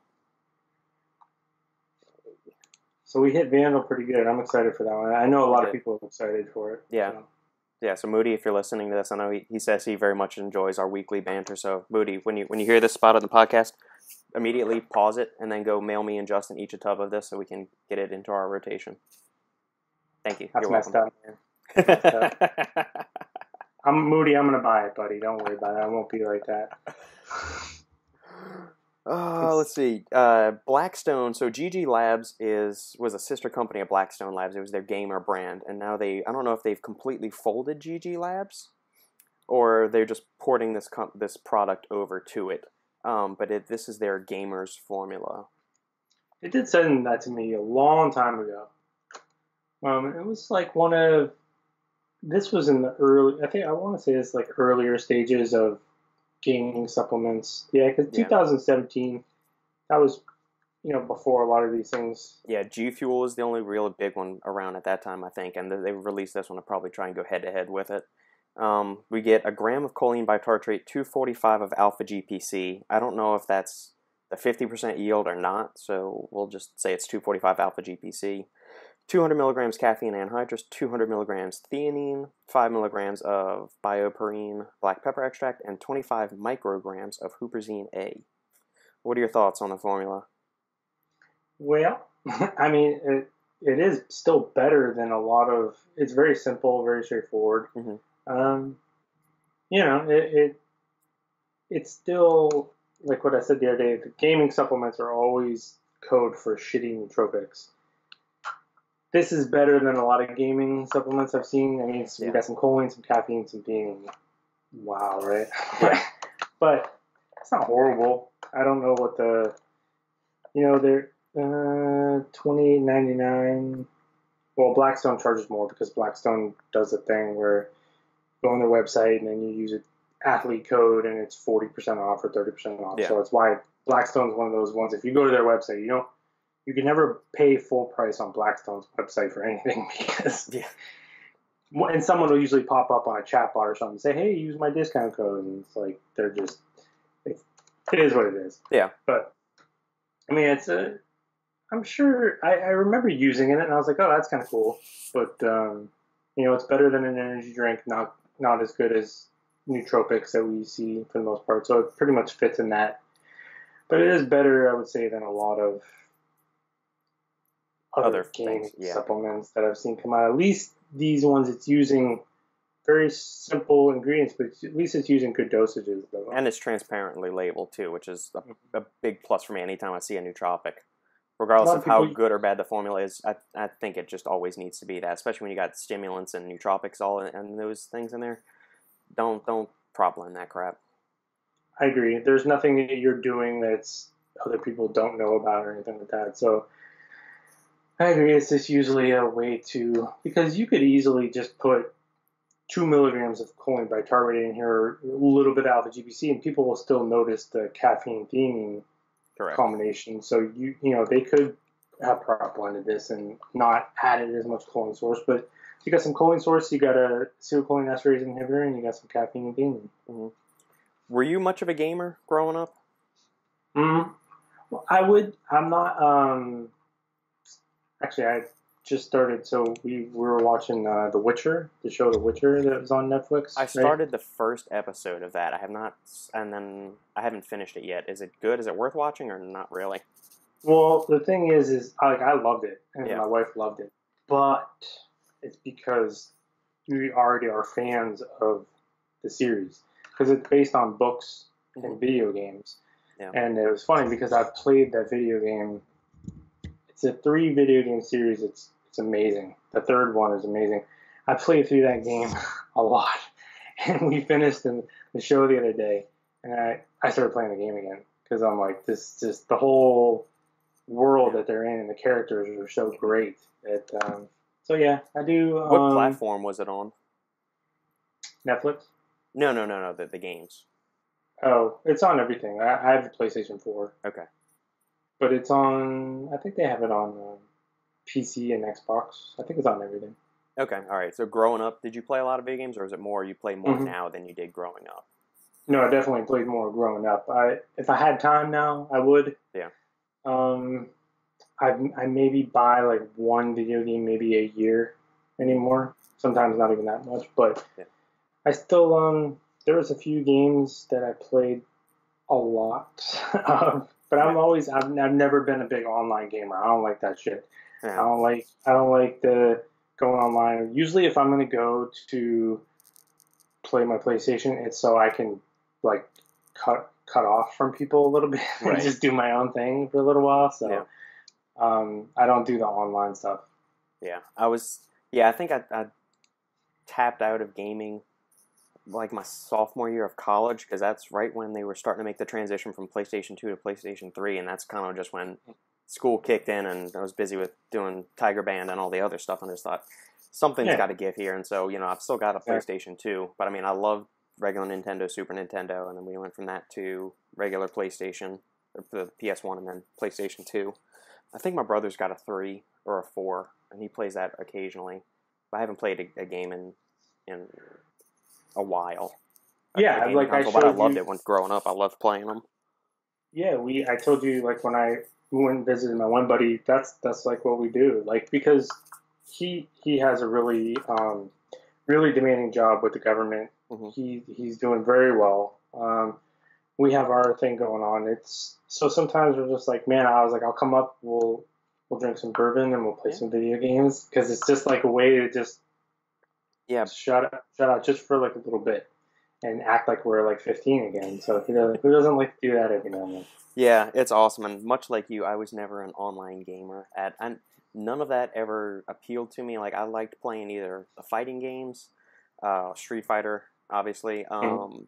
So we hit Vandal pretty good. I'm excited for that one. I know a lot of people are excited for it. Yeah. So. Yeah, so Moody, if you're listening to this, I know he says he very much enjoys our weekly banter. So Moody, when you hear this spot on the podcast, immediately pause it and then go mail me and Justin each a tub of this so we can get it into our rotation. Thank you. That's You're messed welcome. up, man. That's messed up. I'm Moody. I'm gonna buy it, buddy. Don't worry about it. I won't be like that. Let's see. Blackstone. So GG Labs was a sister company of Blackstone Labs. It was their gamer brand, and now I don't know if they've completely folded GG Labs, or they're just porting this product over to it. But this is their gamers formula. It did send that to me a long time ago. It was like this was in the early, I want to say it's like earlier stages of gaming supplements. Yeah, because 2017, that was, before a lot of these things. Yeah, G Fuel is the only real big one around at that time, I think, and they released this one to probably try and go head-to-head with it. We get a gram of choline bitartrate, 245 of alpha GPC. I don't know if that's the 50% yield or not, so we'll just say it's 245 alpha GPC. 200 milligrams caffeine anhydrous, 200 milligrams theanine, 5 milligrams of bioperine black pepper extract, and 25 micrograms of huperzine A. What are your thoughts on the formula? Well, I mean, it is still better than a lot of. It's very simple, very straightforward. Mm-hmm. It's still like what I said the other day. The gaming supplements are always code for shitty nootropics. This is better than a lot of gaming supplements I've seen. I mean, we got some choline, some caffeine, some theanine. Wow, right? Yeah. But it's not horrible. I don't know what they're $28.99. Well, Blackstone charges more because Blackstone does a thing where you go on their website and then you use an athlete code and it's 40% off or 30% off. Yeah. So that's why Blackstone's one of those ones. If you go to their website, you can never pay full price on Blackstone's website for anything because, and someone will usually pop up on a chat bot or something and say, "Hey, use my discount code," and it's like they're just, it is what it is. Yeah. But I mean, I'm sure I remember using it and I was like, "Oh, that's kind of cool," but it's better than an energy drink, not as good as nootropics that we see for the most part. So it pretty much fits in that, but it is better, I would say, than a lot of other gaming supplements that I've seen come out. At least these ones, it's using very simple ingredients, but at least it's using good dosages, though. And it's transparently labeled, too, which is a big plus for me anytime I see a nootropic. Regardless of how good or bad the formula is, I think it just always needs to be that, especially when you got stimulants and nootropics all and those things in there. Don't prop in that crap. I agree. There's nothing that you're doing that's other people don't know about or anything like that. So I agree. It's just usually a way to, because you could easily just put 2 milligrams of choline bitartrate in here, a little bit of alpha GPC, and people will still notice the caffeine theanine combination. So they could have prop blended this and not added as much choline source, but you got some choline source, you got a acetylcholinesterase inhibitor, and you got some caffeine and theanine. Mm-hmm. Were you much of a gamer growing up? Well, I'm not. Actually, I just started. So we were watching The Witcher, the show The Witcher that was on Netflix. I started the first episode of that. I have not, and then I haven't finished it yet. Is it good? Is it worth watching or not really? Well, the thing is I loved it, and my wife loved it, but it's because we already are fans of the series because it's based on books and video games. Yeah. And it was funny because I played that video game. It's a 3 video game series. It's amazing. The third one is amazing. I played through that game a lot, and we finished the show the other day, and I started playing the game again because I'm like, this just the whole world that they're in and the characters are so great. So yeah, I do. What platform was it on? Netflix? No. The games. Oh, it's on everything. I have a PlayStation 4, Okay. but it's on. I think they have it on PC and Xbox. I think it's on everything. Okay. All right. So growing up, did you play a lot of video games, or is it more you play more Hmm. now than you did growing up? No, I definitely played more growing up. If I had time now, I would. Yeah. Um, I maybe buy like one video game maybe a year Hmm. anymore. Sometimes not even that much, but Yeah. I still there was a few games that I played a lot. But Yeah. I've never been a big online gamer. I don't like that shit. Yeah. I don't like the going online. Usually if I'm gonna go to play my PlayStation, it's so I can like cut off from people a little bit and Right. just do my own thing for a little while. Yeah. So I don't do the online stuff. Yeah. I was. Yeah. I think I tapped out of gaming like my sophomore year of college because that's right when they were starting to make the transition from PlayStation 2 to PlayStation 3, and that's kind of just when school kicked in and I was busy with doing Tiger Band and all the other stuff, and I just thought something's Yeah, got to give here. And so I've still got a exactly. PlayStation 2, but I mean I love regular Nintendo, Super Nintendo, and then we went from that to regular PlayStation, or the PS1, and then PlayStation 2. I think my brother's got a 3 or a 4, and he plays that occasionally. But I haven't played a game in a while, a Yeah, gaming like I console, but I showed loved you. it when growing up. I loved playing them. Yeah, I told you like when I went and visited my one buddy. That's like what we do. Like because he has a really demanding job with the government. Hmm. He's doing very well. We have our thing going on. It's so sometimes we're just like, man, I was like, I'll come up, we'll drink some bourbon and we'll play Yeah, some video games because it's just like a way to just yeah, shut out just for like a little bit and act like we're like 15 again. So who doesn't like to do that every now and then? yeah. It's awesome, and much like you, I was never an online gamer. And none of that ever appealed to me. Like I liked playing either the fighting games, Street Fighter, obviously. Mhm.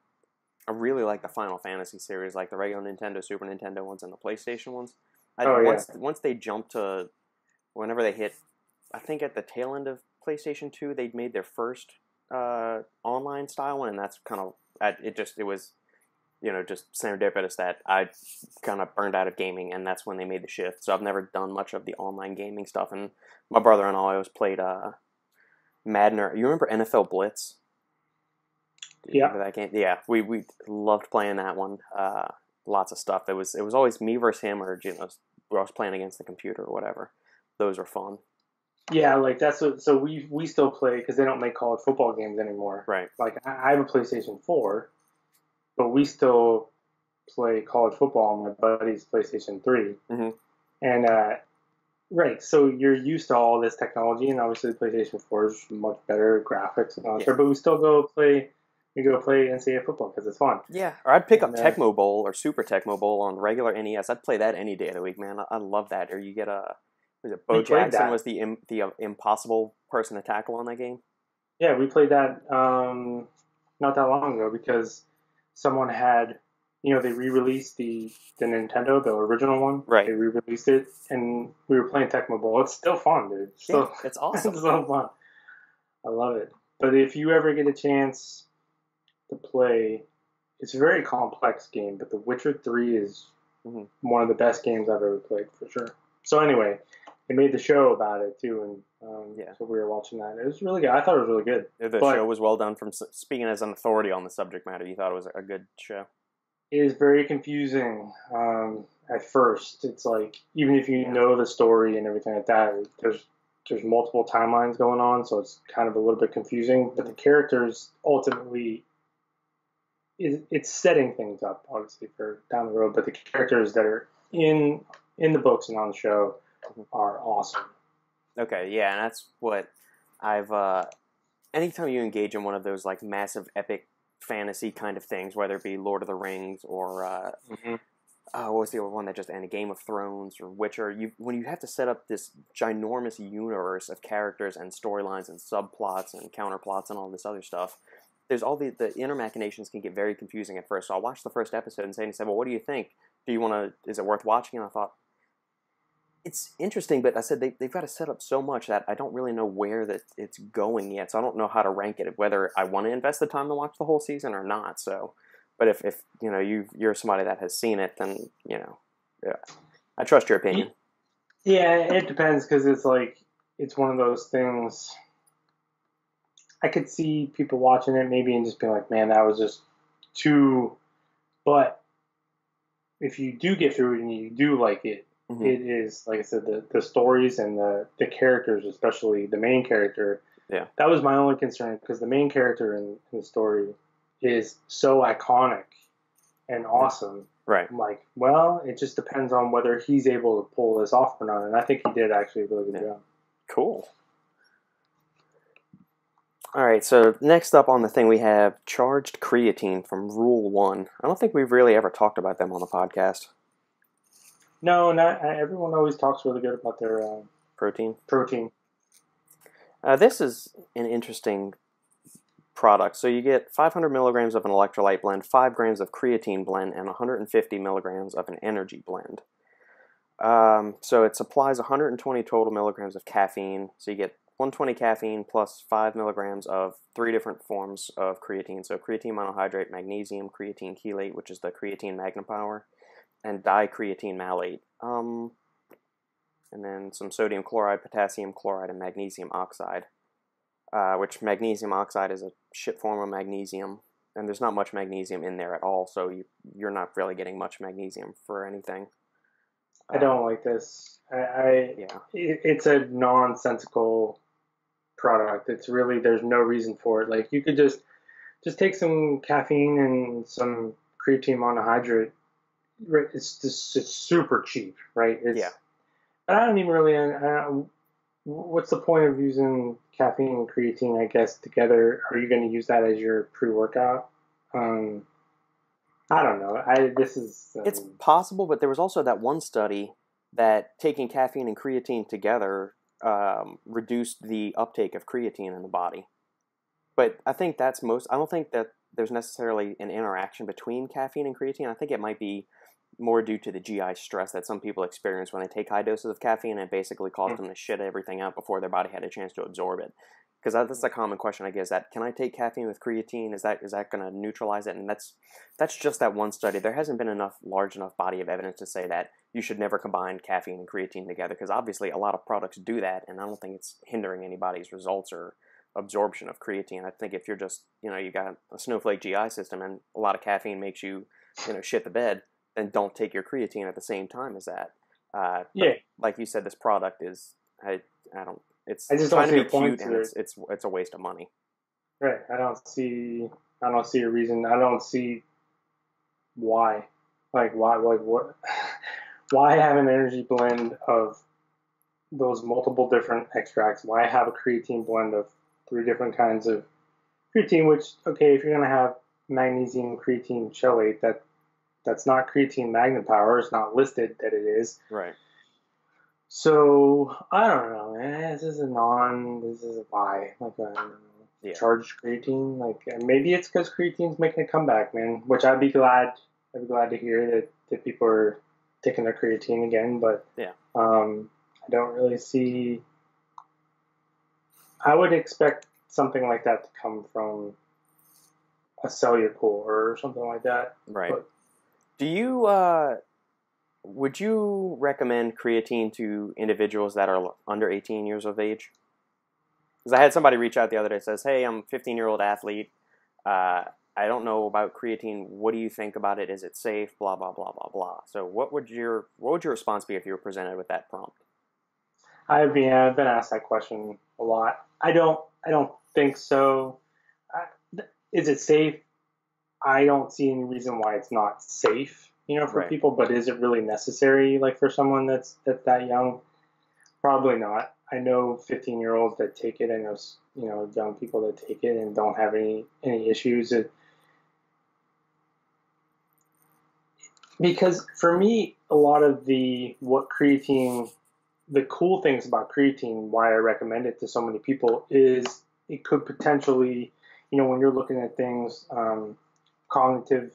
I really like the Final Fantasy series, like the regular Nintendo, Super Nintendo ones, and the PlayStation ones. Oh yeah, Once they jumped to whenever they hit, I think at the tail end of PlayStation 2, they'd made their first online style one, and that's kind of it was just serendipitous that I kind of burned out of gaming, and that's when they made the shift. So I've never done much of the online gaming stuff, and my brother and I always played Madden. You remember NFL Blitz? Do you yeah. remember that game? Yeah, we loved playing that one. Lots of stuff. It was always me versus him, or we were always playing against the computer or whatever. Those were fun. Yeah, like that's what. So we still play because they don't make college football games anymore. Right. Like I have a PlayStation 4, but we still play college football on my buddy's PlayStation 3. Hmm. And right, so you're used to all this technology, and obviously the PlayStation 4 is much better graphics and all that Yeah. stuff. But we still go play. We go play NCAA football because it's fun. Yeah, or I'd pick up And Tecmo Bowl or Super Tecmo Bowl on regular NES. I'd play that any day of the week, man. I love that. Or you get was it we Bo played Jackson that. was the impossible person to tackle on that game? Yeah, we played that not that long ago because someone had, they re-released the Nintendo, the original one. They Right. re-released it, and we were playing Tecmo Bowl. It's still fun, dude. Yeah, Still, it's it's awesome. so fun. I love it. But if you ever get a chance to play, it's a very complex game. But The Witcher 3 is Hmm. one of the best games I've ever played for sure. So anyway, they made the show about it too, and Yeah, so we were watching that. It was really good. I thought it was really good, the show but was well done. From speaking as an authority on the subject matter, you thought it was a good show. it is very confusing at first. It's like even if you Yeah. know the story and everything like that, there's multiple timelines going on, so it's kind of a little bit confusing. But Hmm. the characters ultimately it's setting things up obviously for down the road. But the characters that are in the books and on the show Hmm. are awesome. Okay, yeah, and that's what I've. Anytime you engage in one of those like massive epic fantasy kind of things, whether it be Lord of the Rings or Mm-hmm. what was the other one that just ended? Game of Thrones or Witcher. When you have to set up this ginormous universe of characters and storylines and subplots and counterplots and all this other stuff, there's all the inner machinations can get very confusing at first. So I watched the first episode and Sandy said, "Well, what do you think? Do you want to? Is it worth watching?" And I thought it's interesting, but I said they've got to set up so much that I don't really know where that it's going yet. So I don't know how to rank it, whether I want to invest the time to watch the whole season or not. So, But if you know you're somebody that has seen it, then you know, yeah, I trust your opinion. Yeah, it depends because it's like it's one of those things. I could see people watching it maybe and just being like, "Man, that was just too." But if you do get through it and you do like it, Mm-hmm. it is like I said, the stories and the characters, especially the main character. Yeah. That was my only concern because the main character in the story is so iconic and awesome. Right. I'm like, well, it just depends on whether he's able to pull this off or not, and I think he did actually a really good job. Cool. All right, so next up on the thing we have charged creatine from Rule 1. I don't think we've really ever talked about them on the podcast. No, not everyone always talks really good about their Protein. Protein. This is an interesting product. So you get 500 milligrams of an electrolyte blend, 5 grams of creatine blend, and 150 milligrams of an energy blend. So it supplies 120 total milligrams of caffeine. So you get 120 caffeine plus 5 milligrams of 3 different forms of creatine. So creatine monohydrate, magnesium, creatine chelate, which is the creatine magnipower, and dicreatine malate. And then some sodium chloride, potassium chloride, and magnesium oxide. Which magnesium oxide is a shit form of magnesium, and there's not much magnesium in there at all, so you're not really getting much magnesium for anything. I don't like this. It's a nonsensical product. It's really there's no reason for it. Like you could just take some caffeine and some creatine monohydrate. It's super cheap, right? But I don't even really. What's the point of using caffeine and creatine, I guess, together? Are you going to use that as your pre-workout? I don't know. It's possible, but there was also that one study that taking caffeine and creatine together reduced the uptake of creatine in the body. But I think I don't think that there's necessarily an interaction between caffeine and creatine. I think it might be more due to the GI stress that some people experience when they take high doses of caffeine, and it basically caused them to shit everything out before their body had a chance to absorb it. Because that's a common question I get, is that, can I take caffeine with creatine? Is that going to neutralize it? And that's just that one study. There hasn't been large enough body of evidence to say that you should never combine caffeine and creatine together, because obviously a lot of products do that, and I don't think it's hindering anybody's results or absorption of creatine. I think if you're just, you got a snowflake GI system and a lot of caffeine makes you, shit the bed, then don't take your creatine at the same time as that. Yeah. Like you said, this product is, I just trying to be cute, and it's a waste of money. Right. I don't see a reason. I don't see why. Like what? Why have an energy blend of those multiple different extracts? Why have a creatine blend of 3 different kinds of creatine? Which, okay, if you're gonna have magnesium creatine chelate, that's not creatine magnipower. It's not listed that it is. Right. So I don't know, man. This is a why. Like I don't know. Charged creatine. Like maybe it's because creatine's making a comeback, man. Which I'd be glad to hear that people are taking their creatine again. But I don't really see. I would expect something like that to come from a cellular or something like that. Right. But, do you would you recommend creatine to individuals that are under 18 years of age? Because I had somebody reach out the other day that says, "Hey, I'm a 15-year-old athlete. I don't know about creatine. What do you think about it? Is it safe? Blah blah blah blah blah." So, what would your response be if you were presented with that prompt? I've been asked that question a lot. I don't think so. Is it safe? I don't see any reason why it's not safe, for people. But is it really necessary, like for someone that's that young? Probably not. I know 15-year-olds that take it. I know, young people that take it and don't have any issues. Because for me, a lot of the cool things about creatine, why I recommend it to so many people, is it could potentially, when you're looking at things, cognitive,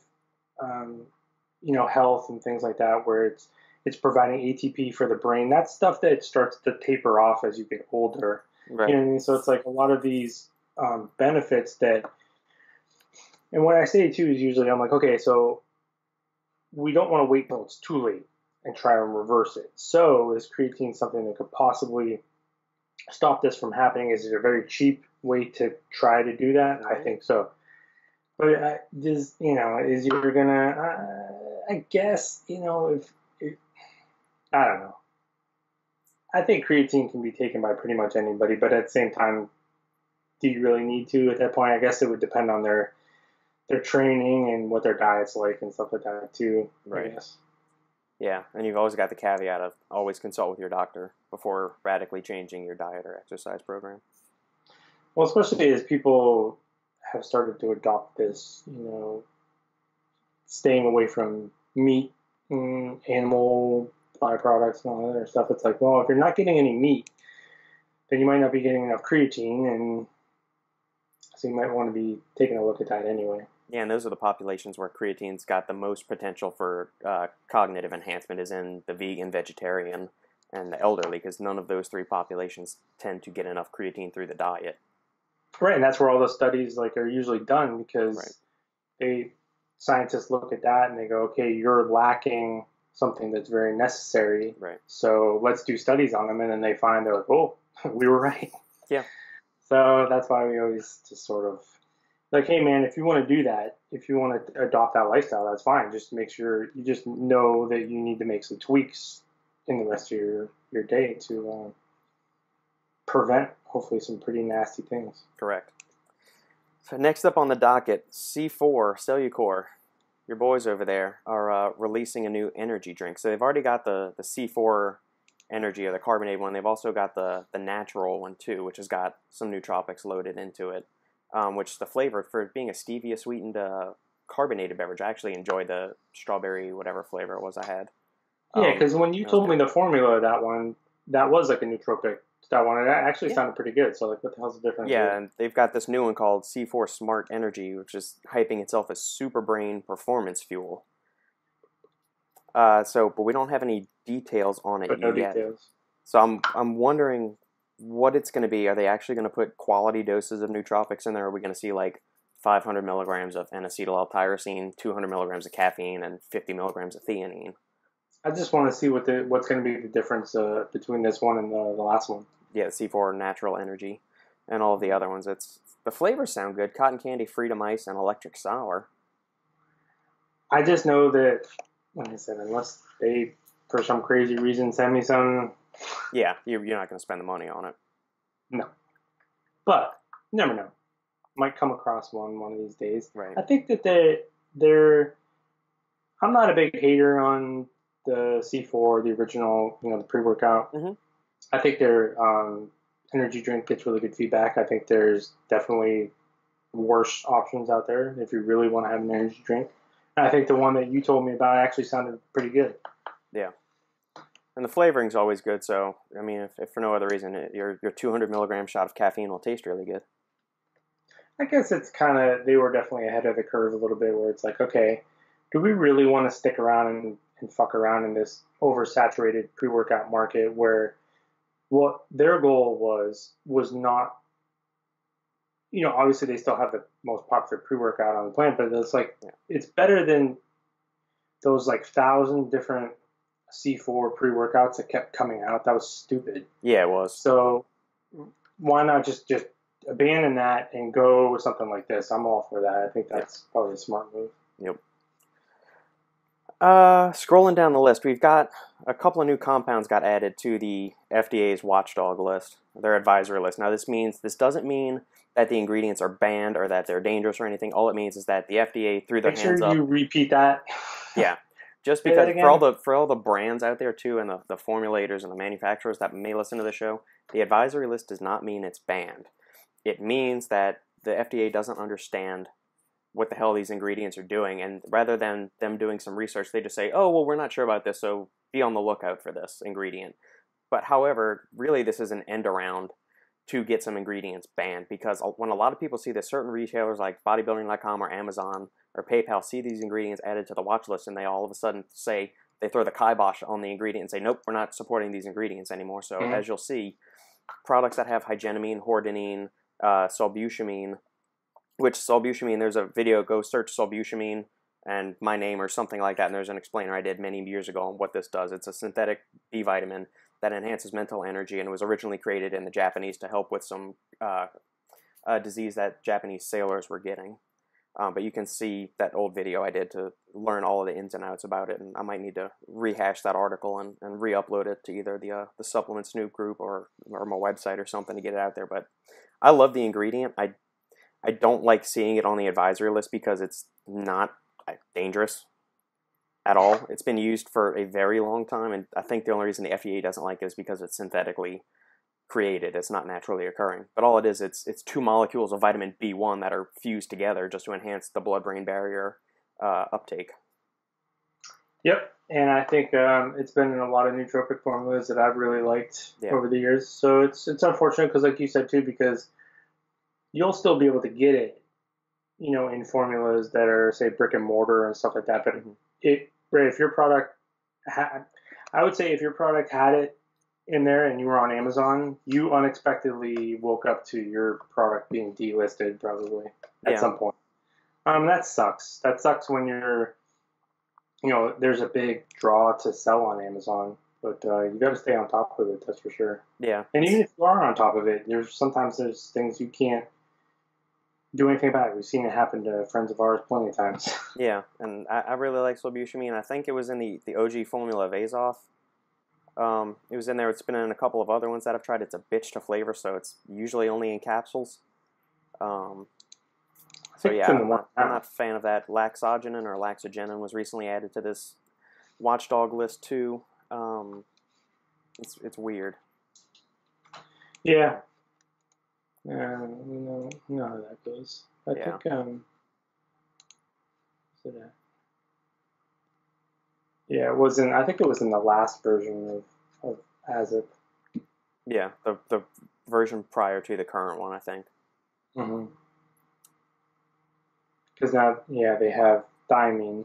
health and things like that, where it's providing ATP for the brain. That's stuff that starts to taper off as you get older. Right. You know what I mean? So it's like a lot of these benefits that And what I say too is usually I'm like, okay, so we don't want to wait till it's too late and try and reverse it. So is creatine something that could possibly stop this from happening? Is it a very cheap way to try to do that? I think so. But is you're gonna? I guess if I don't know. I think creatine can be taken by pretty much anybody, but at the same time, do you really need to at that point? I guess it would depend on their training and what their diet's like and stuff like that too. Right. I guess. Yeah, and you've always got the caveat of always consult with your doctor before radically changing your diet or exercise program. Well, especially as people have started to adopt this, staying away from meat, animal byproducts, and all that other stuff. It's like, well, if you're not getting any meat, then you might not be getting enough creatine, and so you might want to be taking a look at that anyway. Yeah, and those are the populations where creatine's got the most potential for cognitive enhancement is in the vegan, vegetarian, and the elderly, because none of those three populations tend to get enough creatine through the diet. Right, and that's where all the studies are usually done because scientists look at that and they go, okay, you're lacking something that's very necessary. Right. So let's do studies on them, and then they find they're like, oh, we were right. Yeah. So that's why we always just sort of like, hey man, if you want to do that, if you want to adopt that lifestyle, that's fine. Just make sure you just know that you need to make some tweaks in the rest of your day to prevent hopefully some pretty nasty things. Correct. So next up on the docket, C4 Cellucor. Your boys over there are releasing a new energy drink. So they've already got the C4 energy or the carbonated one. They've also got the natural one too, which has got some nootropics loaded into it. Which the flavor, for being a stevia sweetened carbonated beverage, I actually enjoyed the strawberry whatever flavor it was I had. Yeah, because when you told me the formula of that one, that was like a nootropic. That one, it actually sounded pretty good. So like, what the hell's the difference? Yeah, and they've got this new one called C4 Smart Energy, which is hyping itself as super brain performance fuel. But we don't have any details on it yet. Details. So I'm wondering what it's going to be. Are they actually going to put quality doses of nootropics in there? Are we going to see like 500 milligrams of N-acetyl-L-tyrosine, 200 milligrams of caffeine, and 50 milligrams of theanine? I just want to see what's going to be the difference between this one and the last one. Yeah, C4 Natural Energy, and all of the other ones. The flavors sound good: cotton candy, freedom ice, and electric sour. I just know that, like I said, unless they, for some crazy reason, send me some. Yeah, you're not going to spend the money on it. No, but you never know. Might come across one of these days. Right. I think that they're. I'm not a big hater on the C4, the original, the pre-workout. Mm-hmm. I think their energy drink gets really good feedback. I think there's definitely worse options out there if you really want to have an energy drink. And I think the one that you told me about actually sounded pretty good. Yeah. And the flavoring's always good, so, I mean, if for no other reason, your 200 milligram shot of caffeine will taste really good. I guess it's kind of, they were definitely ahead of the curve a little bit where it's like, okay, do we really want to stick around and fuck around in this oversaturated pre-workout market where what their goal was not, obviously they still have the most popular pre-workout on the planet, but it's like, it's better than those like 1,000 different C4 pre-workouts that kept coming out. That was stupid. Yeah, it was. So why not just abandon that and go with something like this? I'm all for that. I think that's probably a smart move. Yep. Scrolling down the list, we've got a couple of new compounds got added to the FDA's watchdog list, their advisory list. Now, this doesn't mean that the ingredients are banned or that they're dangerous or anything. All it means is that the FDA threw their hands up. Make sure you repeat that. Yeah. Just because for all the brands out there too, and the formulators and the manufacturers that may listen to the show, the advisory list does not mean it's banned. It means that the FDA doesn't understand what the hell these ingredients are doing, and rather than them doing some research, they just say, oh, well, we're not sure about this, so be on the lookout for this ingredient. But however, really this is an end around to get some ingredients banned, because when a lot of people see this, certain retailers like bodybuilding.com or Amazon or PayPal see these ingredients added to the watch list, and they all of a sudden say, they throw the kibosh on the ingredient and say, nope, we're not supporting these ingredients anymore. So as you'll see, products that have hygenamine, hordenine, sulbutamine, which sulbutamine, there's a video, go search sulbutamine and my name or something like that, and there's an explainer I did many years ago on what this does. It's a synthetic B vitamin that enhances mental energy, and it was originally created in the Japanese to help with some disease that Japanese sailors were getting. But you can see that old video I did to learn all of the ins and outs about it, and I might need to rehash that article and re-upload it to either the Supplement Snoop group or my website or something to get it out there. But I love the ingredient. I don't like seeing it on the advisory list because it's not dangerous at all. It's been used for a very long time, and I think the only reason the FDA doesn't like it is because it's synthetically created. It's not naturally occurring. But all it is, it's two molecules of vitamin B1 that are fused together just to enhance the blood-brain barrier uptake. Yep, and I think it's been in a lot of nootropic formulas that I've really liked over the years. So it's unfortunate because, like you said too, because you'll still be able to get it, in formulas that are, say, brick and mortar and stuff like that. But if your product I would say if your product had it in there and you were on Amazon, you unexpectedly woke up to your product being delisted probably at some point. That sucks. That sucks when you're, there's a big draw to sell on Amazon, but you got to stay on top of it. That's for sure. Yeah. And even if you are on top of it, sometimes there's things you can't do anything about it. We've seen it happen to friends of ours plenty of times. Yeah, and I really like sulbutamine. I think it was in the OG formula of Azoth. It was in there. It's been in a couple of other ones that I've tried. It's a bitch to flavor, so it's usually only in capsules. So yeah, I'm not a fan of that. Laxogenin or laxogenin was recently added to this watchdog list too. It's weird. Yeah. No, how that goes. I think it was in. I think it was in the last version of Azip. Yeah, the version prior to the current one, I think. Mm-hmm. Because now, they have thiamine,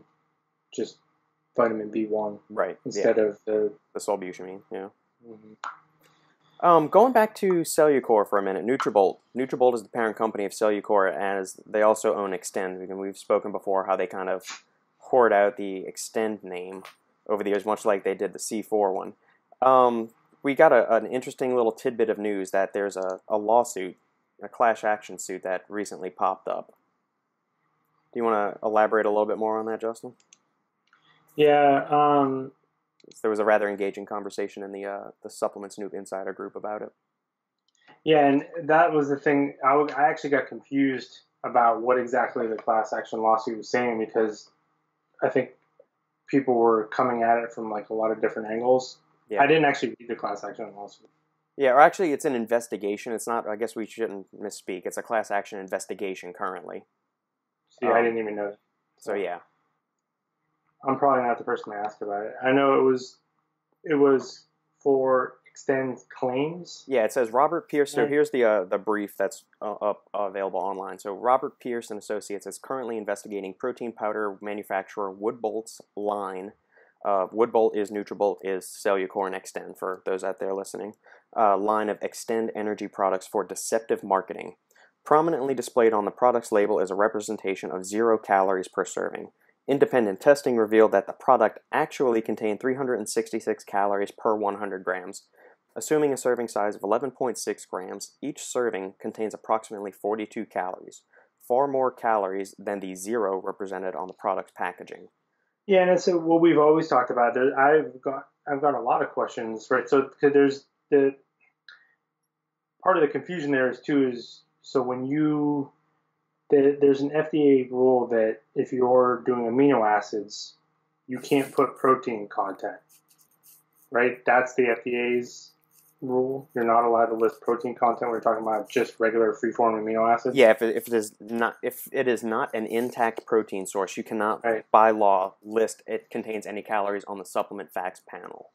just vitamin B1, right? Instead of the sulbutamine. Yeah. Mm-hmm. Going back to Cellucor for a minute, Nutrabolt. Nutrabolt is the parent company of Cellucor, as they also own Xtend. We've spoken before how they kind of hoard out the Xtend name over the years, much like they did the C4 one. We got an interesting little tidbit of news that there's a lawsuit, a class action suit that recently popped up. Do you want to elaborate a little bit more on that, Justin? Yeah. There was a rather engaging conversation in the Supplement Snoop Insider group about it. Yeah, and that was the thing. I actually got confused about what exactly the class action lawsuit was saying because I think people were coming at it from like a lot of different angles. Yeah. I didn't actually read the class action lawsuit. Yeah, or actually it's an investigation. It's not, I guess we shouldn't misspeak. It's a class action investigation currently. See, I didn't even know that. So yeah. I'm probably not the person to ask about it. I know it was for Xtend claims. Yeah, it says Robert Pierce. So here's the brief that's available online. So Robert Pierce and Associates is currently investigating protein powder manufacturer Woodbolt's line. Woodbolt is Nutrabolt, is Cellucor and Xtend for those out there listening. Line of Xtend energy products for deceptive marketing. Prominently displayed on the product's label is a representation of 0 calories per serving. Independent testing revealed that the product actually contained 366 calories per 100 grams. Assuming a serving size of 11.6 grams, each serving contains approximately 42 calories, far more calories than the 0 represented on the product's packaging. Yeah, and that's what we've always talked about. I've got a lot of questions, right? So there's the part of the confusion there is so when there's an FDA rule that if you're doing amino acids, you can't put protein content, right? That's the FDA's rule. You're not allowed to list protein content. We're talking about just regular free-form amino acids. Yeah, if it is not an intact protein source, you cannot, by law, list it contains any calories on the supplement facts panel.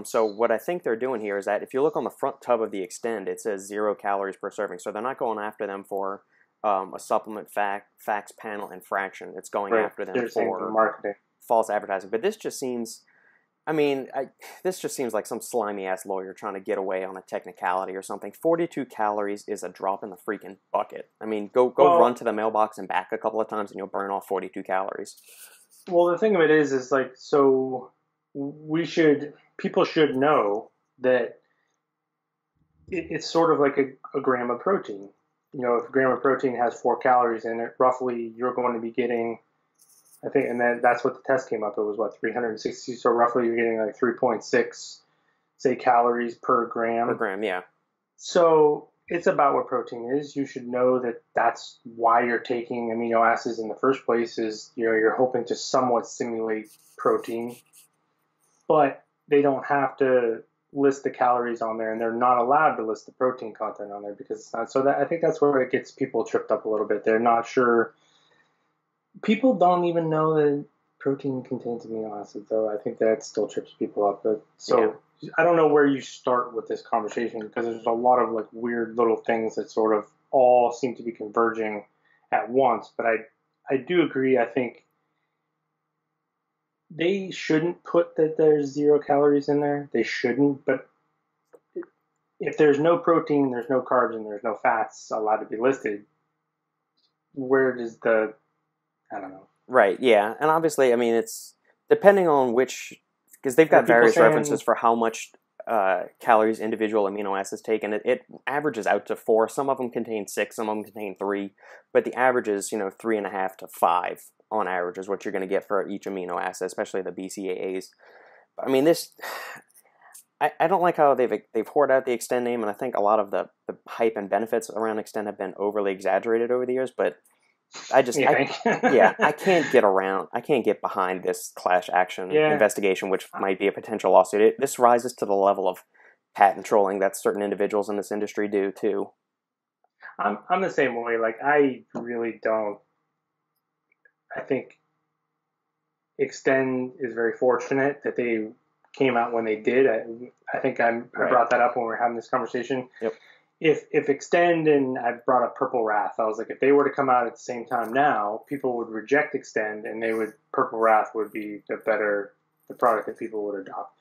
So what I think they're doing here is that if you look on the front tub of the Xtend, it says 0 calories per serving. So they're not going after them for a supplement facts panel infraction. It's going after them for marketing, false advertising. But this just seems I mean, this just seems like some slimy ass lawyer trying to get away on a technicality or something. 42 calories is a drop in the freaking bucket. I mean, go run to the mailbox and back a couple of times, and you'll burn off 42 calories. Well, the thing of it is like, so people should know that it's sort of like a gram of protein. You know, if a gram of protein has 4 calories in it, roughly you're going to be getting, I think, and that's what the test came up. It was what, 360. So roughly you're getting like 3.6, say, calories per gram. Per gram, yeah. So it's about what protein is. You should know that that's why you're taking amino acids in the first place. Is, you know, you're hoping to somewhat simulate protein, but they don't have to list the calories on there, and they're not allowed to list the protein content on there because it's not. So I think that's where it gets people tripped up a little bit. They're not sure. People don't even know that protein contains amino acids, though. I think that still trips people up. But so yeah. I don't know where you start with this conversation because there's a lot of like weird little things that sort of all seem to be converging at once. But I do agree. I think they shouldn't put that there's 0 calories in there. They shouldn't. But if there's no protein, there's no carbs, and there's no fats allowed to be listed, where does I don't know. Right, yeah. And obviously, I mean, it's depending on which, because they've got various references for how much calories individual amino acids take, and it averages out to 4. Some of them contain 6, some of them contain 3, but the average is, 3.5 to 5 on average is what you're going to get for each amino acid, especially the BCAAs. I mean, I don't like how they've hoarded out the Xtend name, and I think a lot of the hype and benefits around Xtend have been overly exaggerated over the years, but I can't get behind this class action investigation, which might be a potential lawsuit. This rises to the level of patent trolling that certain individuals in this industry do too. I'm the same way. Like, I really don't. I think Xtend is very fortunate that they came out when they did. I think I brought that up when we were having this conversation. Yep. If Xtend, and I brought up Purple Wrath, I was like, if they were to come out at the same time now, people would reject Xtend, and Purple Wrath would be the product that people would adopt.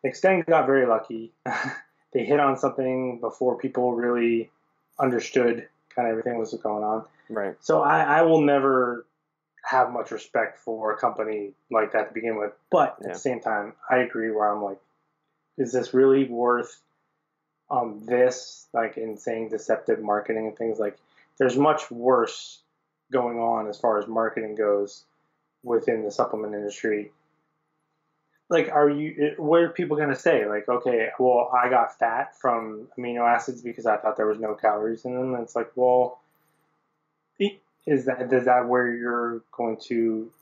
Xtend got very lucky. They hit on something before people really understood kind of everything that was going on. Right. So I will never have much respect for a company like that to begin with. But at the same time, I agree where I'm like, is this really worth this, like, in saying deceptive marketing and things? Like, there's much worse going on as far as marketing goes within the supplement industry. Like, what are people going to say? Like, okay, well, I got fat from amino acids because I thought there was no calories in them. And it's like, well, is that where you're going to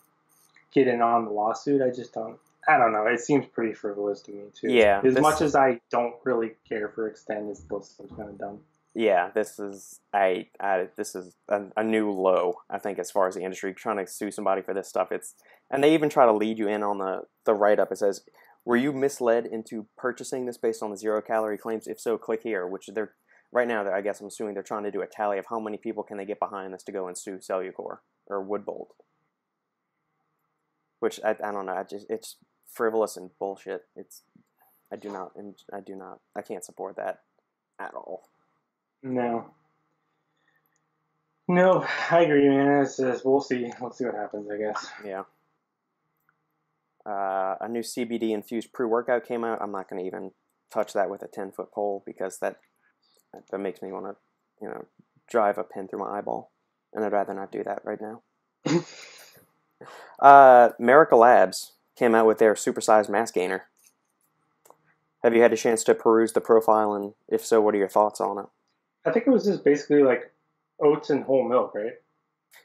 get in on the lawsuit? I don't know. It seems pretty frivolous to me too. Yeah. As much as I don't really care for Xtend, it still seems kind of dumb. Yeah, this is a new low, I think, as far as the industry trying to sue somebody for this stuff. And they even try to lead you in on the write-up. It says, were you misled into purchasing this based on the 0-calorie claims? If so, click here, which they're right now, I guess I'm assuming they're trying to do a tally of how many people can they get behind this to go and sue Cellucor or Woodbolt. Which, I don't know, it's frivolous and bullshit. I can't support that at all. No, I agree, man. We'll see what happens, I guess. Yeah. A new CBD infused pre-workout came out. I'm not going to even touch that with a 10-foot pole because that makes me want to, drive a pin through my eyeball, and I'd rather not do that right now. Merica Labz came out with their Super Sized mass gainer. Have you had a chance to peruse the profile, and if so, what are your thoughts on it? I think it was just basically like oats and whole milk, right?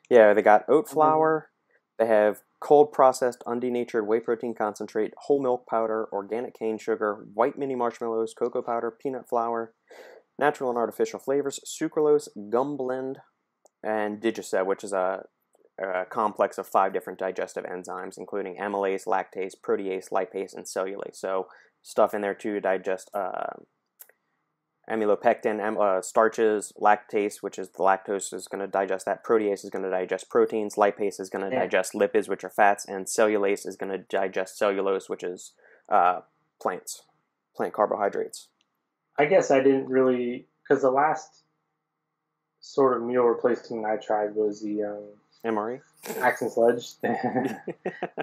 Yeah, they got oat flour. They have cold processed undenatured whey protein concentrate, whole milk powder, organic cane sugar, white mini marshmallows, cocoa powder, peanut flour, natural and artificial flavors, sucralose, gum blend, and Digicet, which is a complex of 5 different digestive enzymes, including amylase, lactase, protease, lipase, and cellulase. So stuff in there to digest amylopectin, starches, lactase, which is the lactose is going to digest that. Protease is going to digest proteins. Lipase is going to digest lipids, which are fats. And cellulase is going to digest cellulose, which is plants, plant carbohydrates. I guess I didn't really, because the last sort of meal replacement I tried was the MRE? Axe and Sledge, the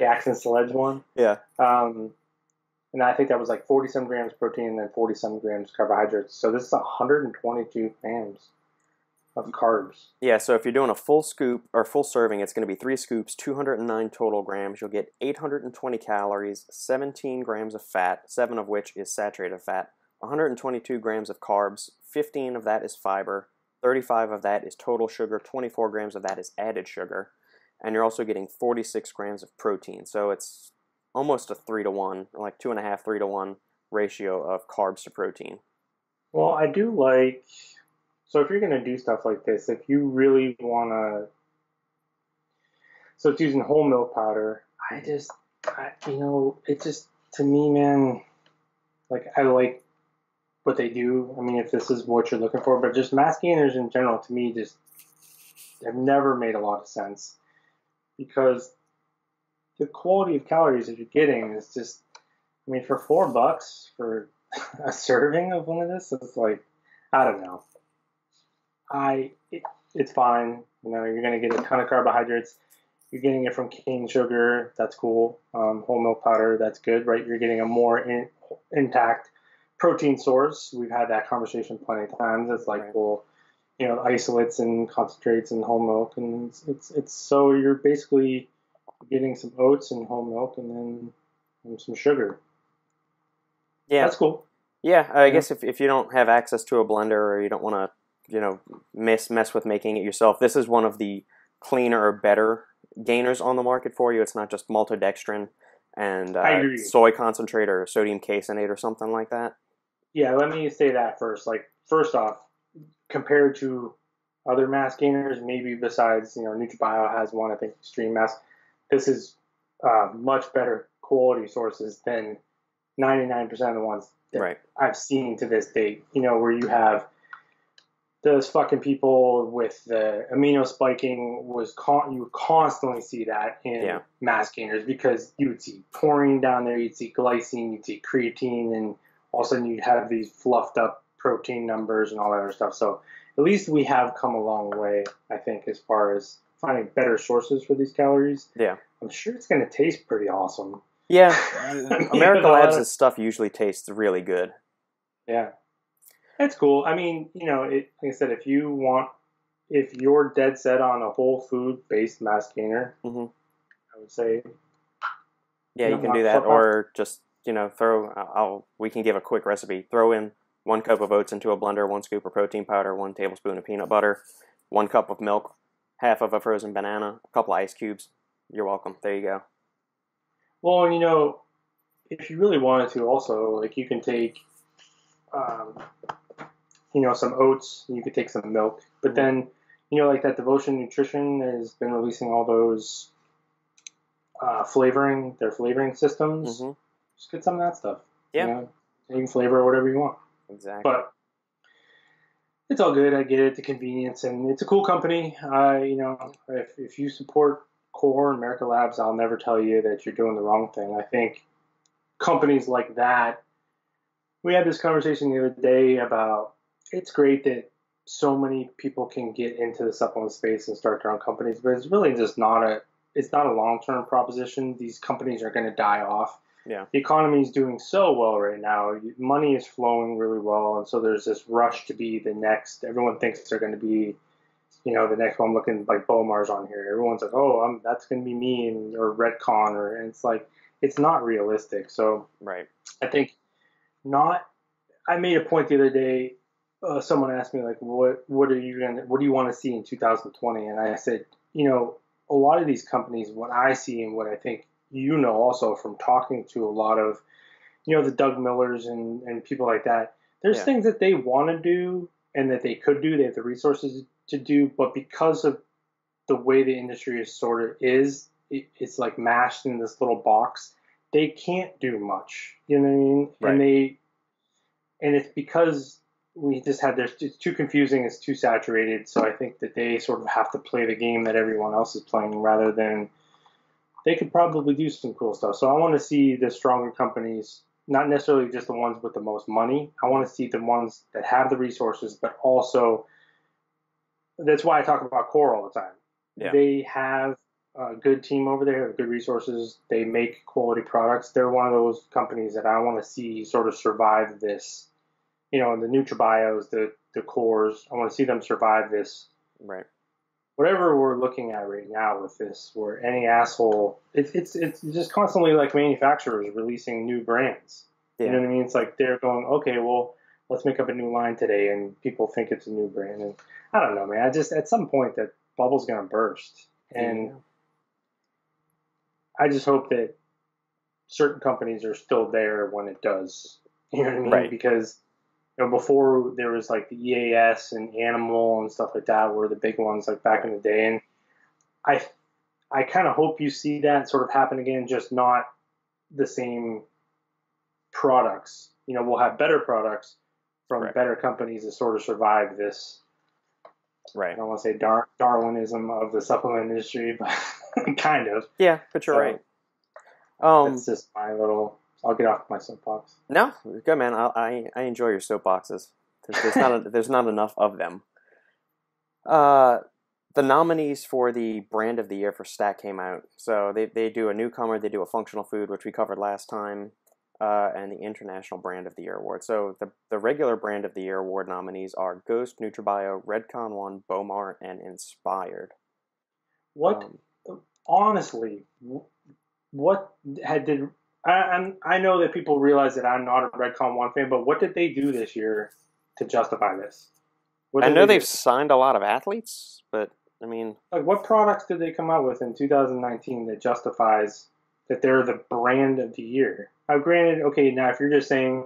Axe and Sledge one. Yeah. And I think that was like 40-some grams protein and then 40-some grams carbohydrates. So this is 122 grams of carbs. Yeah, so if you're doing a full scoop or full serving, it's going to be 3 scoops, 209 total grams. You'll get 820 calories, 17 grams of fat, 7 of which is saturated fat, 122 grams of carbs, 15 of that is fiber, 35 of that is total sugar, 24 grams of that is added sugar, and you're also getting 46 grams of protein. So it's almost a 3-to-1, like 2.5, 3-to-1 ratio of carbs to protein. Well, I do like, so if you're going to do stuff like this, if you really want to, so it's using whole milk powder, it just, to me, man, like, I like what they do. I mean, if this is what you're looking for, but just mass gainers in general, to me, just have never made a lot of sense because the quality of calories that you're getting is just, I mean, for $4 for a serving of one of this, it's like, I don't know. It's fine. You know, you're going to get a ton of carbohydrates. You're getting it from cane sugar. That's cool. Whole milk powder. That's good, right? You're getting a more intact protein source. We've had that conversation plenty of times. It's like, well, you know, isolates and concentrates and whole milk, and it's so you're basically getting some oats and whole milk and then some sugar. Yeah, that's cool. Yeah, I guess if you don't have access to a blender or you don't want to, you know, mess with making it yourself, this is one of the cleaner or better gainers on the market for you. It's not just maltodextrin and soy concentrate or sodium caseinate or something like that. Yeah, let me say that first. Like, first off, compared to other mass gainers, maybe besides, you know, NutriBio has one, I think Extreme Mass, this is much better quality sources than 99% of the ones that I've seen to this date. You know, where you have those fucking people with the amino spiking you would constantly see that in mass gainers because you would see taurine down there, you'd see glycine, you'd see creatine, and all of a sudden you'd have these fluffed up protein numbers and all that other stuff. So at least we have come a long way, I think, as far as finding better sources for these calories. Yeah. I'm sure it's going to taste pretty awesome. Yeah. Merica Labz' stuff usually tastes really good. Yeah. That's cool. I mean, you know, like I said, if you're dead set on a whole food based mass gainer, I would say. Yeah, you can do that, or just, you know, we can give a quick recipe. Throw in 1 cup of oats into a blender, 1 scoop of protein powder, 1 tablespoon of peanut butter, 1 cup of milk, half of a frozen banana, a couple of ice cubes. You're welcome. There you go. Well, you know, if you really wanted to, also, like, you can take, you know, some oats. You could take some milk, but then, you know, like that Devotion Nutrition has been releasing all those their flavoring systems. Just get some of that stuff. Yeah. You know? You can flavor whatever you want. Exactly. But it's all good. I get it, the convenience, and it's a cool company. You know, if you support Core and Merica Labz, I'll never tell you that you're doing the wrong thing. I think companies like that, we had this conversation the other day about it's great that so many people can get into the supplement space and start their own companies, but it's really just not a long-term proposition. These companies are going to die off. Yeah. The economy is doing so well right now. Money is flowing really well, and so there's this rush to be the next. Everyone thinks they're going to be, you know, the next one. Looking like Bomar's on here. Everyone's like, oh, that's going to be me, or Redcon, and it's like it's not realistic. So I think not. I made a point the other day. Someone asked me like, what do you want to see in 2020? And I said, you know, a lot of these companies, what I see and what I think, you know, also from talking to a lot of, you know, the Doug Millers and people like that, there's things that they want to do and that they could do. They have the resources to do, but because of the way the industry is it's like mashed in this little box. They can't do much. You know what I mean? Right. And it's because we just had it's too confusing, it's too saturated. So I think that they sort of have to play the game that everyone else is playing rather than they could probably do some cool stuff. So I want to see the stronger companies, not necessarily just the ones with the most money. I want to see the ones that have the resources, but also that's why I talk about Core all the time. Yeah. They have a good team over there, good resources. They make quality products. They're one of those companies that I want to see sort of survive this. You know, the NutraBios, the Cores. I want to see them survive this. Right. Whatever we're looking at right now with this, where any asshole, it's just constantly like manufacturers releasing new brands. Yeah. You know what I mean? It's like they're going, okay, well, let's make up a new line today, and people think it's a new brand. And I don't know, man. I just, at some point, that bubble's gonna burst, and I just hope that certain companies are still there when it does. You know what I mean? Right. Because before there was like the EAS and Animal and stuff like that were the big ones like back in the day, and I kind of hope you see that sort of happen again, just not the same products. You know, we'll have better products from better companies to sort of survive this. Right. I don't want to say Darwinism of the supplement industry, but kind of. Yeah, but you're right. That's just my little. I'll get off my soapbox. No, good man. I enjoy your soapboxes. There's not enough of them. The nominees for the brand of the year for Stack came out. So they do a newcomer, they do a functional food, which we covered last time, and the International Brand of the Year award. So the regular Brand of the Year award nominees are Ghost, NutraBio, Redcon One, Bomar, and Inspired. What honestly, what did I know that people realize that I'm not a Redcon One fan, but what did they do this year to justify this? I know they've signed a lot of athletes, but I mean, like, what products did they come out with in 2019 that justifies that they're the brand of the year? Now, granted, okay, now if you're just saying,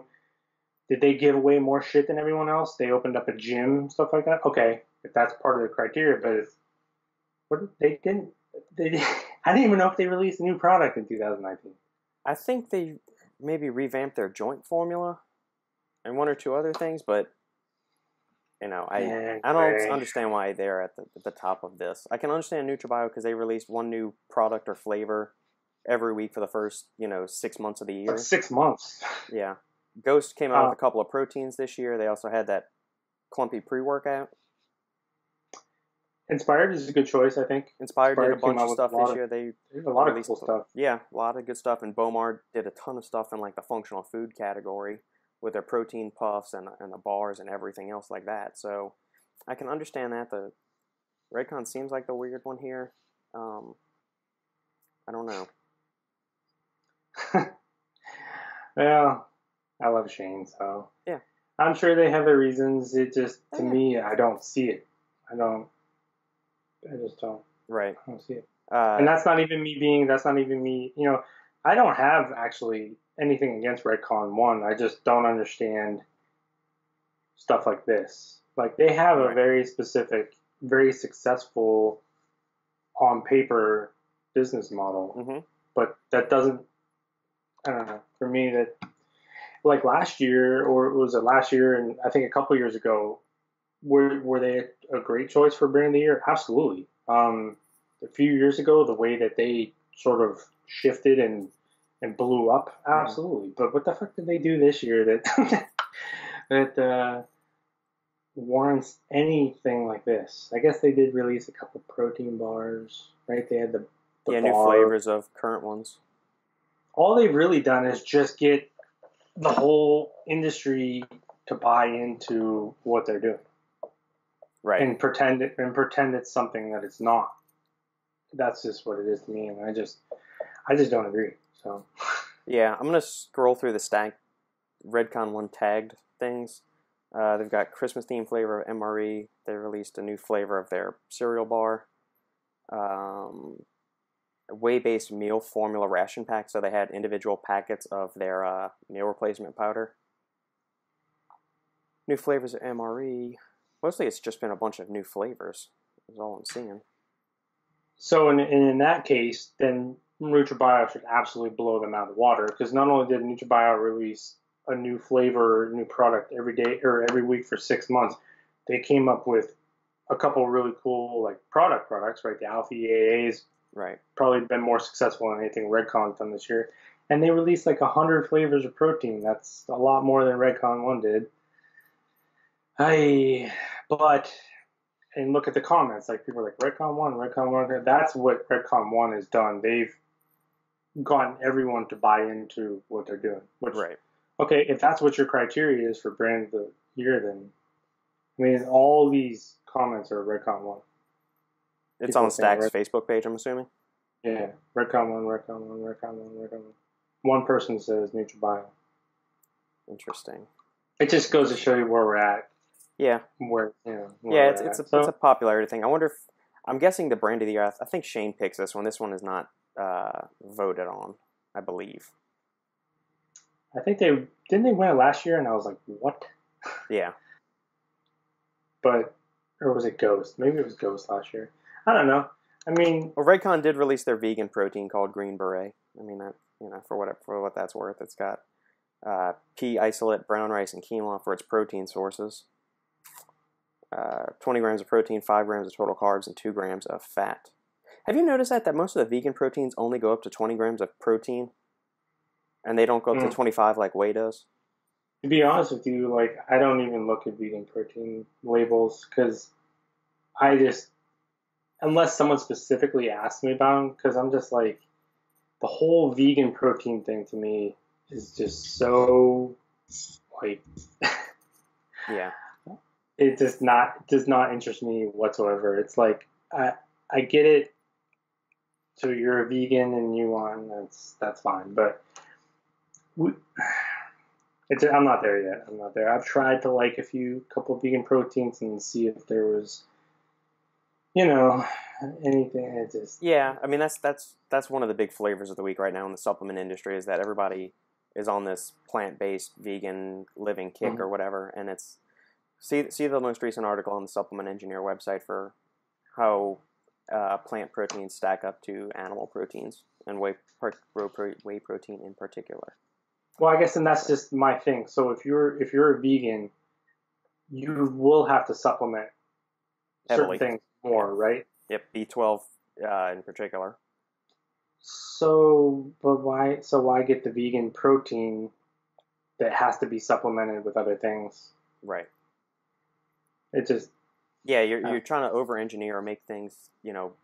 did they give away more shit than everyone else? They opened up a gym, stuff like that. Okay, if that's part of the criteria, but they didn't. I didn't even know if they released a new product in 2019. I think they maybe revamped their joint formula and one or two other things, but you know, I don't understand why they're at the top of this. I can understand NutraBio because they released one new product or flavor every week for the first 6 months of the year. Like 6 months. Yeah, Ghost came out with a couple of proteins this year. They also had that clumpy pre-workout. Inspired is a good choice, I think. Inspired did a bunch of stuff this year. They a lot of cool stuff. Yeah, a lot of good stuff. And Bomar did a ton of stuff in like the functional food category with their protein puffs and the bars and everything else like that. So I can understand that. The Redcon seems like the weird one here. I don't know. Well, I love Shane, so yeah, I'm sure they have their reasons. It just, to me, I don't see it. I just don't. Right. I don't see it. And that's not even me. I don't have actually anything against Redcon One. I just don't understand stuff like this. Like, they have a very specific, very successful, on paper, business model. But that doesn't, I don't know, for me, that, like last year, or was it last year, and I think a couple years ago, were they a great choice for brand of the year? Absolutely. A few years ago, the way that they sort of shifted and blew up, absolutely. But what the fuck did they do this year that that warrants anything like this? I guess they did release a couple protein bars, right? They had the new flavors of current ones. All they've really done is just get the whole industry to buy into what they're doing. Right. And pretend it's something that it's not. That's just what it is to me, and I just don't agree. So yeah, I'm gonna scroll through the stack Redcon One tagged things. They've got Christmas themed flavor of MRE. They released a new flavor of their cereal bar. Whey-based meal formula ration pack, so they had individual packets of their meal replacement powder. New flavors of MRE. Mostly it's just been a bunch of new flavors. That's all I'm seeing. So in that case, then NutraBio should absolutely blow them out of the water, because not only did NutraBio release a new flavor, new product every day or every week for 6 months, they came up with a couple really cool like products, right? The Alpha EAAs, Right. Probably been more successful than anything Redcon's done this year. And they released like 100 flavors of protein. That's a lot more than Redcon 1 did. And look at the comments. Like, people are like, Redcon 1, Redcon 1. That's what Redcon 1 has done. They've gotten everyone to buy into what they're doing. Right. Okay, if that's what your criteria is for brand of the year, then, I mean, all these comments are Redcon 1. It's on Stack's Facebook page, I'm assuming? Yeah, Redcon 1, Redcon 1, Redcon 1, Redcon 1. One person says NutriBio. Interesting. It just goes to show you where we're at. Yeah. It's a popularity thing. I wonder if, I'm guessing the brand of the year, I think Shane picks this one. This one is not voted on, I believe. I think didn't they win it last year? And I was like, what? Yeah. Or was it Ghost? Maybe it was Ghost last year. I don't know. I mean, well, Redcon did release their vegan protein called Green Beret. I mean, that, for what that's worth, it's got pea isolate, brown rice, and quinoa for its protein sources. 20 grams of protein, 5 grams of total carbs, and 2 grams of fat. Have you noticed that most of the vegan proteins only go up to 20 grams of protein, and they don't go up to 25 like whey does? To be honest with you, like, I don't even look at vegan protein labels because unless someone specifically asks me about them, because I'm just like, the whole vegan protein thing to me is just so, like, yeah. It does not interest me whatsoever. It's like, I get it. So you're a vegan and you want, that's fine. But I'm not there yet. I'm not there. I've tried to like a couple of vegan proteins and see if there was, anything. It just, yeah. I mean, that's one of the big flavors of the week right now in the supplement industry, is that everybody is on this plant-based vegan living kick or whatever, and it's see the most recent article on the Supplement Engineer website for how plant proteins stack up to animal proteins and whey protein in particular. Well, I guess, and that's just my thing. So if you're a vegan, you will have to supplement certain things more, right? Yep, B12 in particular. So, but why? So why get the vegan protein that has to be supplemented with other things? Right. It just, yeah, you're trying to over-engineer or make things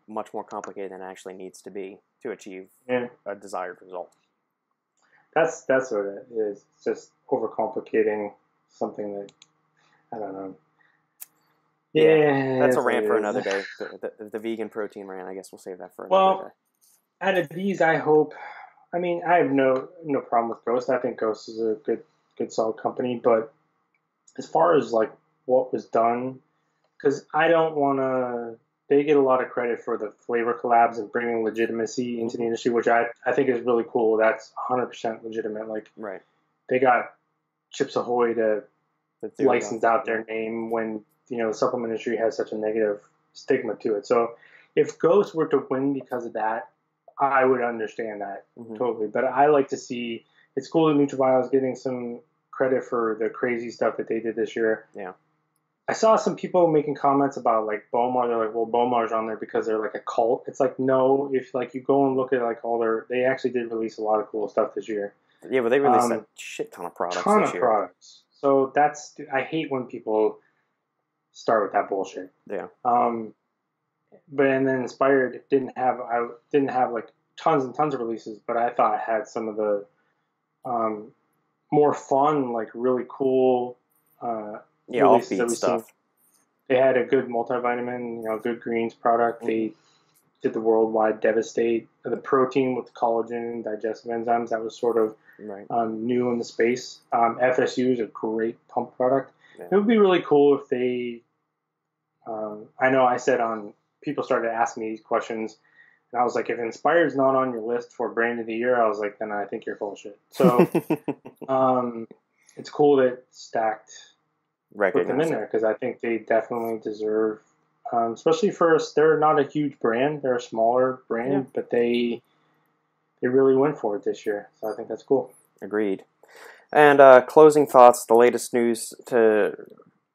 much more complicated than it actually needs to be to achieve a desired result. That's what it is. It's just overcomplicating something that, I don't know. Yeah, that's a rant for another day. The vegan protein rant. I guess we'll save that for another day. Out of these, I hope. I mean, I have no problem with Ghost. I think Ghost is a good solid company. But as far as like what was done, because I don't want to. They get a lot of credit for the flavor collabs and bringing legitimacy into the industry, which I think is really cool. That's 100% legitimate. Like, right. They got Chips Ahoy to license out their name when the supplement industry has such a negative stigma to it. So if Ghost were to win because of that, I would understand that totally. But I like to see, it's cool that NutriBio is getting some credit for the crazy stuff that they did this year. Yeah. I saw some people making comments about like Bomar. They're like, well, Bomar's on there because they're like a cult. It's like, no, if like you go and look at like they actually did release a lot of cool stuff this year. Yeah, but they released a shit ton of products this year. Products. So I hate when people start with that bullshit. Yeah. But and then Inspired didn't have like tons and tons of releases, but I thought it had some of the more fun, like really cool releases that we've seen. They had a good multivitamin, good greens product. They did the worldwide Devastate, the protein with collagen, digestive enzymes. That was sort of new in the space. FSU is a great pump product. Yeah. It would be really cool if they. I know I said people started asking me these questions, and I was like, if Inspired's not on your list for brand of the year, I was like, then I think you're full of shit. So it's cool that Stacked put them in there because I think they definitely deserve, especially for us. They're not a huge brand; they're a smaller brand, but they really went for it this year. So I think that's cool. Agreed. And closing thoughts: the latest news to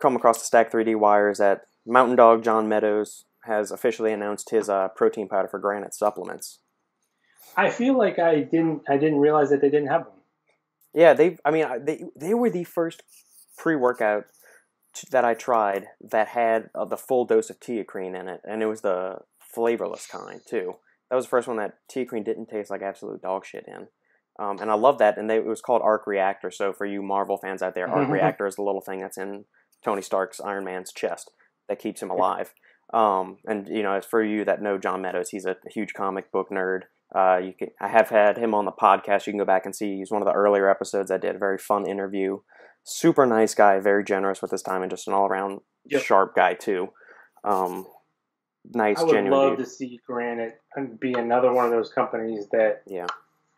come across the Stack 3D wire is that Mountain Dog John Meadows has officially announced his protein powder for Granite supplements. I feel like I didn't realize that they didn't have one. Yeah, they were the first pre-workout that I tried that had the full dose of TeaCrine in it, and it was the flavorless kind too. That was the first one that TeaCrine didn't taste like absolute dog shit in. And I love that, and it was called Arc Reactor, so for you Marvel fans out there, Arc Reactor is the little thing that's in Tony Stark's Iron Man's chest that keeps him alive. And, you know, as for you that know John Meadows, he's a huge comic book nerd. I have had him on the podcast. You can go back and see. He's one of the earlier episodes I did. A very fun interview. Super nice guy, very generous with his time, and just an all-around sharp guy, too. Nice, genuine dude. I would love to see Granite be another one of those companies that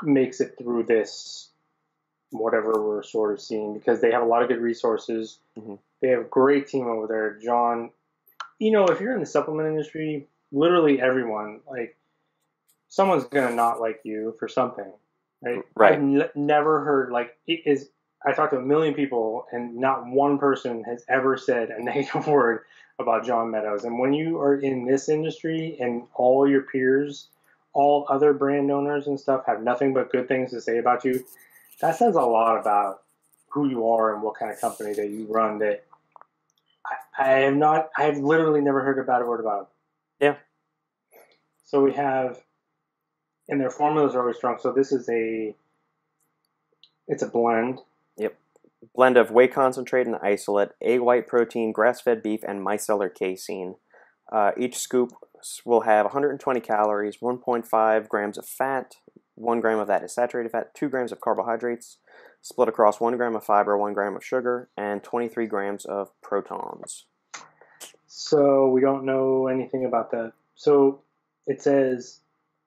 makes it through this, whatever we're sort of seeing, because they have a lot of good resources. Mm-hmm. They have a great team over there. John, you know, if you're in the supplement industry, literally everyone, like, someone's going to not like you for something, right? I've never heard, like, I talked to a million people, and not one person has ever said a negative word about John Meadows. And when you are in this industry and all your peers, all other brand owners and stuff have nothing but good things to say about you, that says a lot about who you are and what kind of company that you run. That I've literally never heard a bad word about them. Yeah. So we have, and their formulas are always strong. So this is it's a blend. Yep. Blend of whey concentrate and isolate, egg white protein, grass-fed beef, and micellar casein. Each scoop will have 120 calories, 1.5 grams of fat, 1 gram of that is saturated fat, 2 grams of carbohydrates, split across 1 gram of fiber, 1 gram of sugar, and 23 grams of protons. So we don't know anything about that. So it says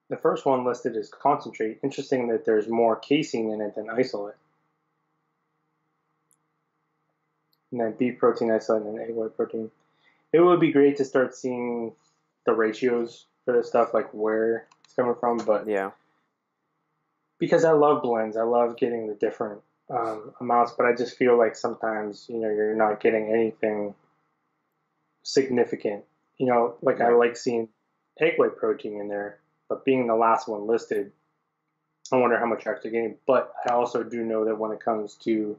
the first one listed is concentrate. Interesting that there's more casein in it than isolate. And then beef protein isolate and egg white protein. It would be great to start seeing the ratios for this stuff, like where it's coming from. But yeah, because I love blends, I love getting the different amounts. But I just feel like sometimes, you know, you're not getting anything significant. You know, like I like seeing egg white protein in there, but being the last one listed, I wonder how much you're actually getting. But I also do know that when it comes to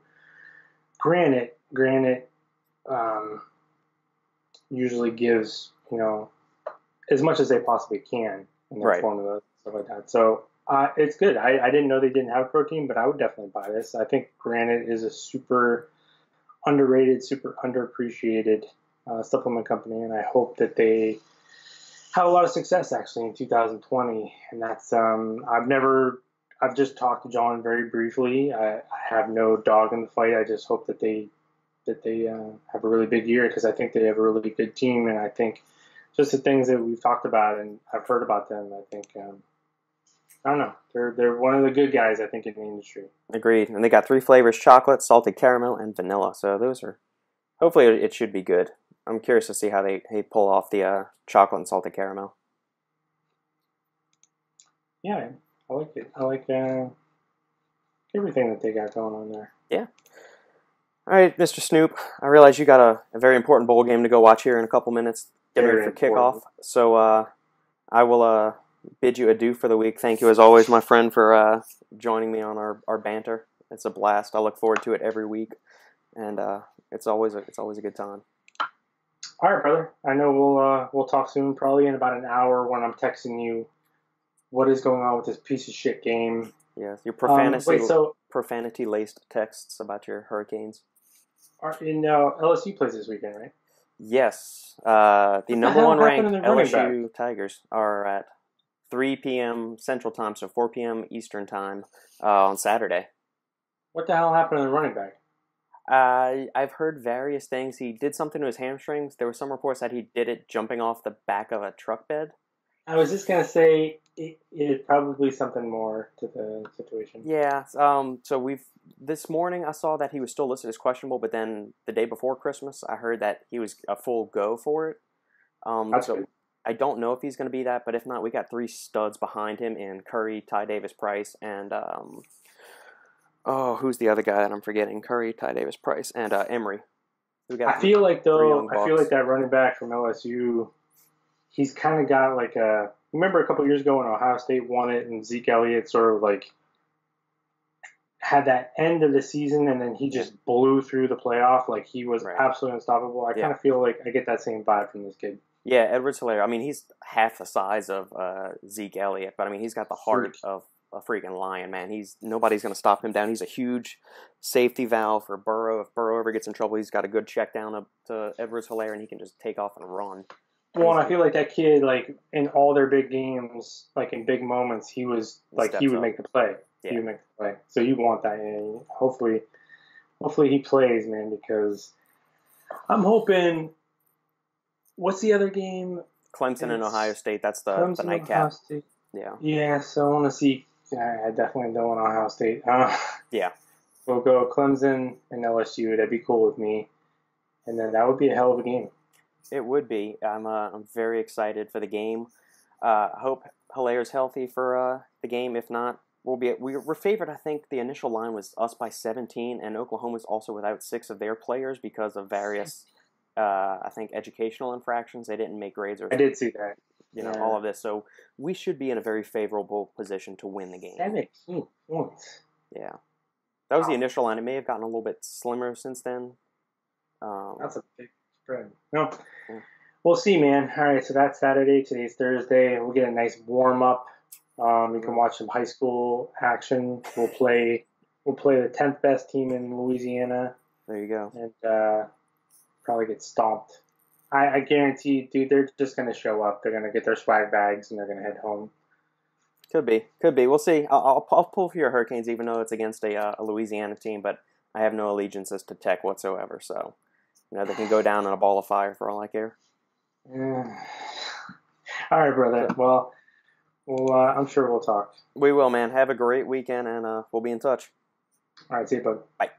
Granite usually gives, you know, as much as they possibly can in their formula, stuff like that. So it's good. I didn't know they didn't have protein, but I would definitely buy this. I think Granite is a super underrated, super underappreciated supplement company, and I hope that they have a lot of success actually in 2020. And that's I've just talked to John very briefly. I have no dog in the fight. I just hope that they have a really big year, because I think they have a really good team, and I think just the things that we've talked about and I've heard about them, I think I don't know, they're one of the good guys, I think, in the industry. Agreed. And they got 3 flavors: chocolate, salted caramel, and vanilla. So those are, hopefully it should be good. I'm curious to see how they pull off the chocolate and salted caramel. Yeah, I like it. I like everything that they got going on there. Yeah. All right, Mr. Snoop, I realize you got a very important bowl game to go watch here in a couple minutes. Get ready for kickoff. So I will bid you adieu for the week. Thank you, as always, my friend, for joining me on our banter. It's a blast. I look forward to it every week, and it's always a good time. All right, brother. I know we'll talk soon, probably in about an hour, when I'm texting you what is going on with this piece of shit game. Yes, your profanity-laced texts about your Hurricanes. LSU plays this weekend, right? Yes. The number 1 ranked LSU Tigers are at 3 p.m. Central Time, so 4 p.m. Eastern Time on Saturday. What the hell happened to the running back? I've heard various things. He did something to his hamstrings. There were some reports that he did it jumping off the back of a truck bed. I was just going to say it's probably something more to the situation. Yeah. So this morning I saw that he was still listed as questionable, but then the day before Christmas I heard that he was a full go for it. That's so good. I don't know if he's going to be that, but if not, we got 3 studs behind him in Curry, Ty Davis Price, and who's the other guy that I'm forgetting? Curry, Ty Davis Price, and Emery. I feel like that running back from LSU he's kind of got like a. Remember a couple years ago when Ohio State won it and Zeke Elliott sort of like had that end of the season and then he just blew through the playoff like he was absolutely unstoppable. I kind of feel like I get that same vibe from this kid. Yeah, Edwards-Helaire. I mean, he's half the size of Zeke Elliott, but I mean, he's got the heart of a freaking lion, man. Nobody's going to stop him down. He's a huge safety valve for Burrow. If Burrow ever gets in trouble, he's got a good check down up to Edwards-Helaire, and he can just take off and run. Well, and I feel like that kid, like in all their big games, like in big moments, he was like he would make the play. Yeah. He would make the play. So you want that. And hopefully he plays, man, because I'm hoping. What's the other game? Clemson and Ohio State. That's the nightcap. Yeah. Yeah. So I want to see. I definitely don't want Ohio State. Yeah. We'll go Clemson and LSU. That'd be cool with me. And then that would be a hell of a game. It would be. I'm very excited for the game. Hope Hilaire's healthy for the game. If not, we're favored. I think the initial line was us by 17, and Oklahoma's also without 6 of their players because of various, I think, educational infractions. They didn't make grades. I did see that. You know, all of this. So we should be in a very favorable position to win the game. 17 points. Yeah. That was the initial line. It may have gotten a little bit slimmer since then. That's a big spread. No. Yeah. We'll see, man. All right, so that's Saturday. Today's Thursday. We'll get a nice warm-up. You can watch some high school action. We'll play the 10th best team in Louisiana. There you go. And probably get stomped. I guarantee, dude, they're just going to show up. They're going to get their swag bags, and they're going to head home. Could be. We'll see. I'll pull for your Hurricanes, even though it's against a Louisiana team, but I have no allegiances to Tech whatsoever. So, they can go down in a ball of fire for all I care. Yeah. All right, brother. Well, I'm sure we'll talk. We will, man. Have a great weekend, and we'll be in touch. All right, see you, bud. Bye.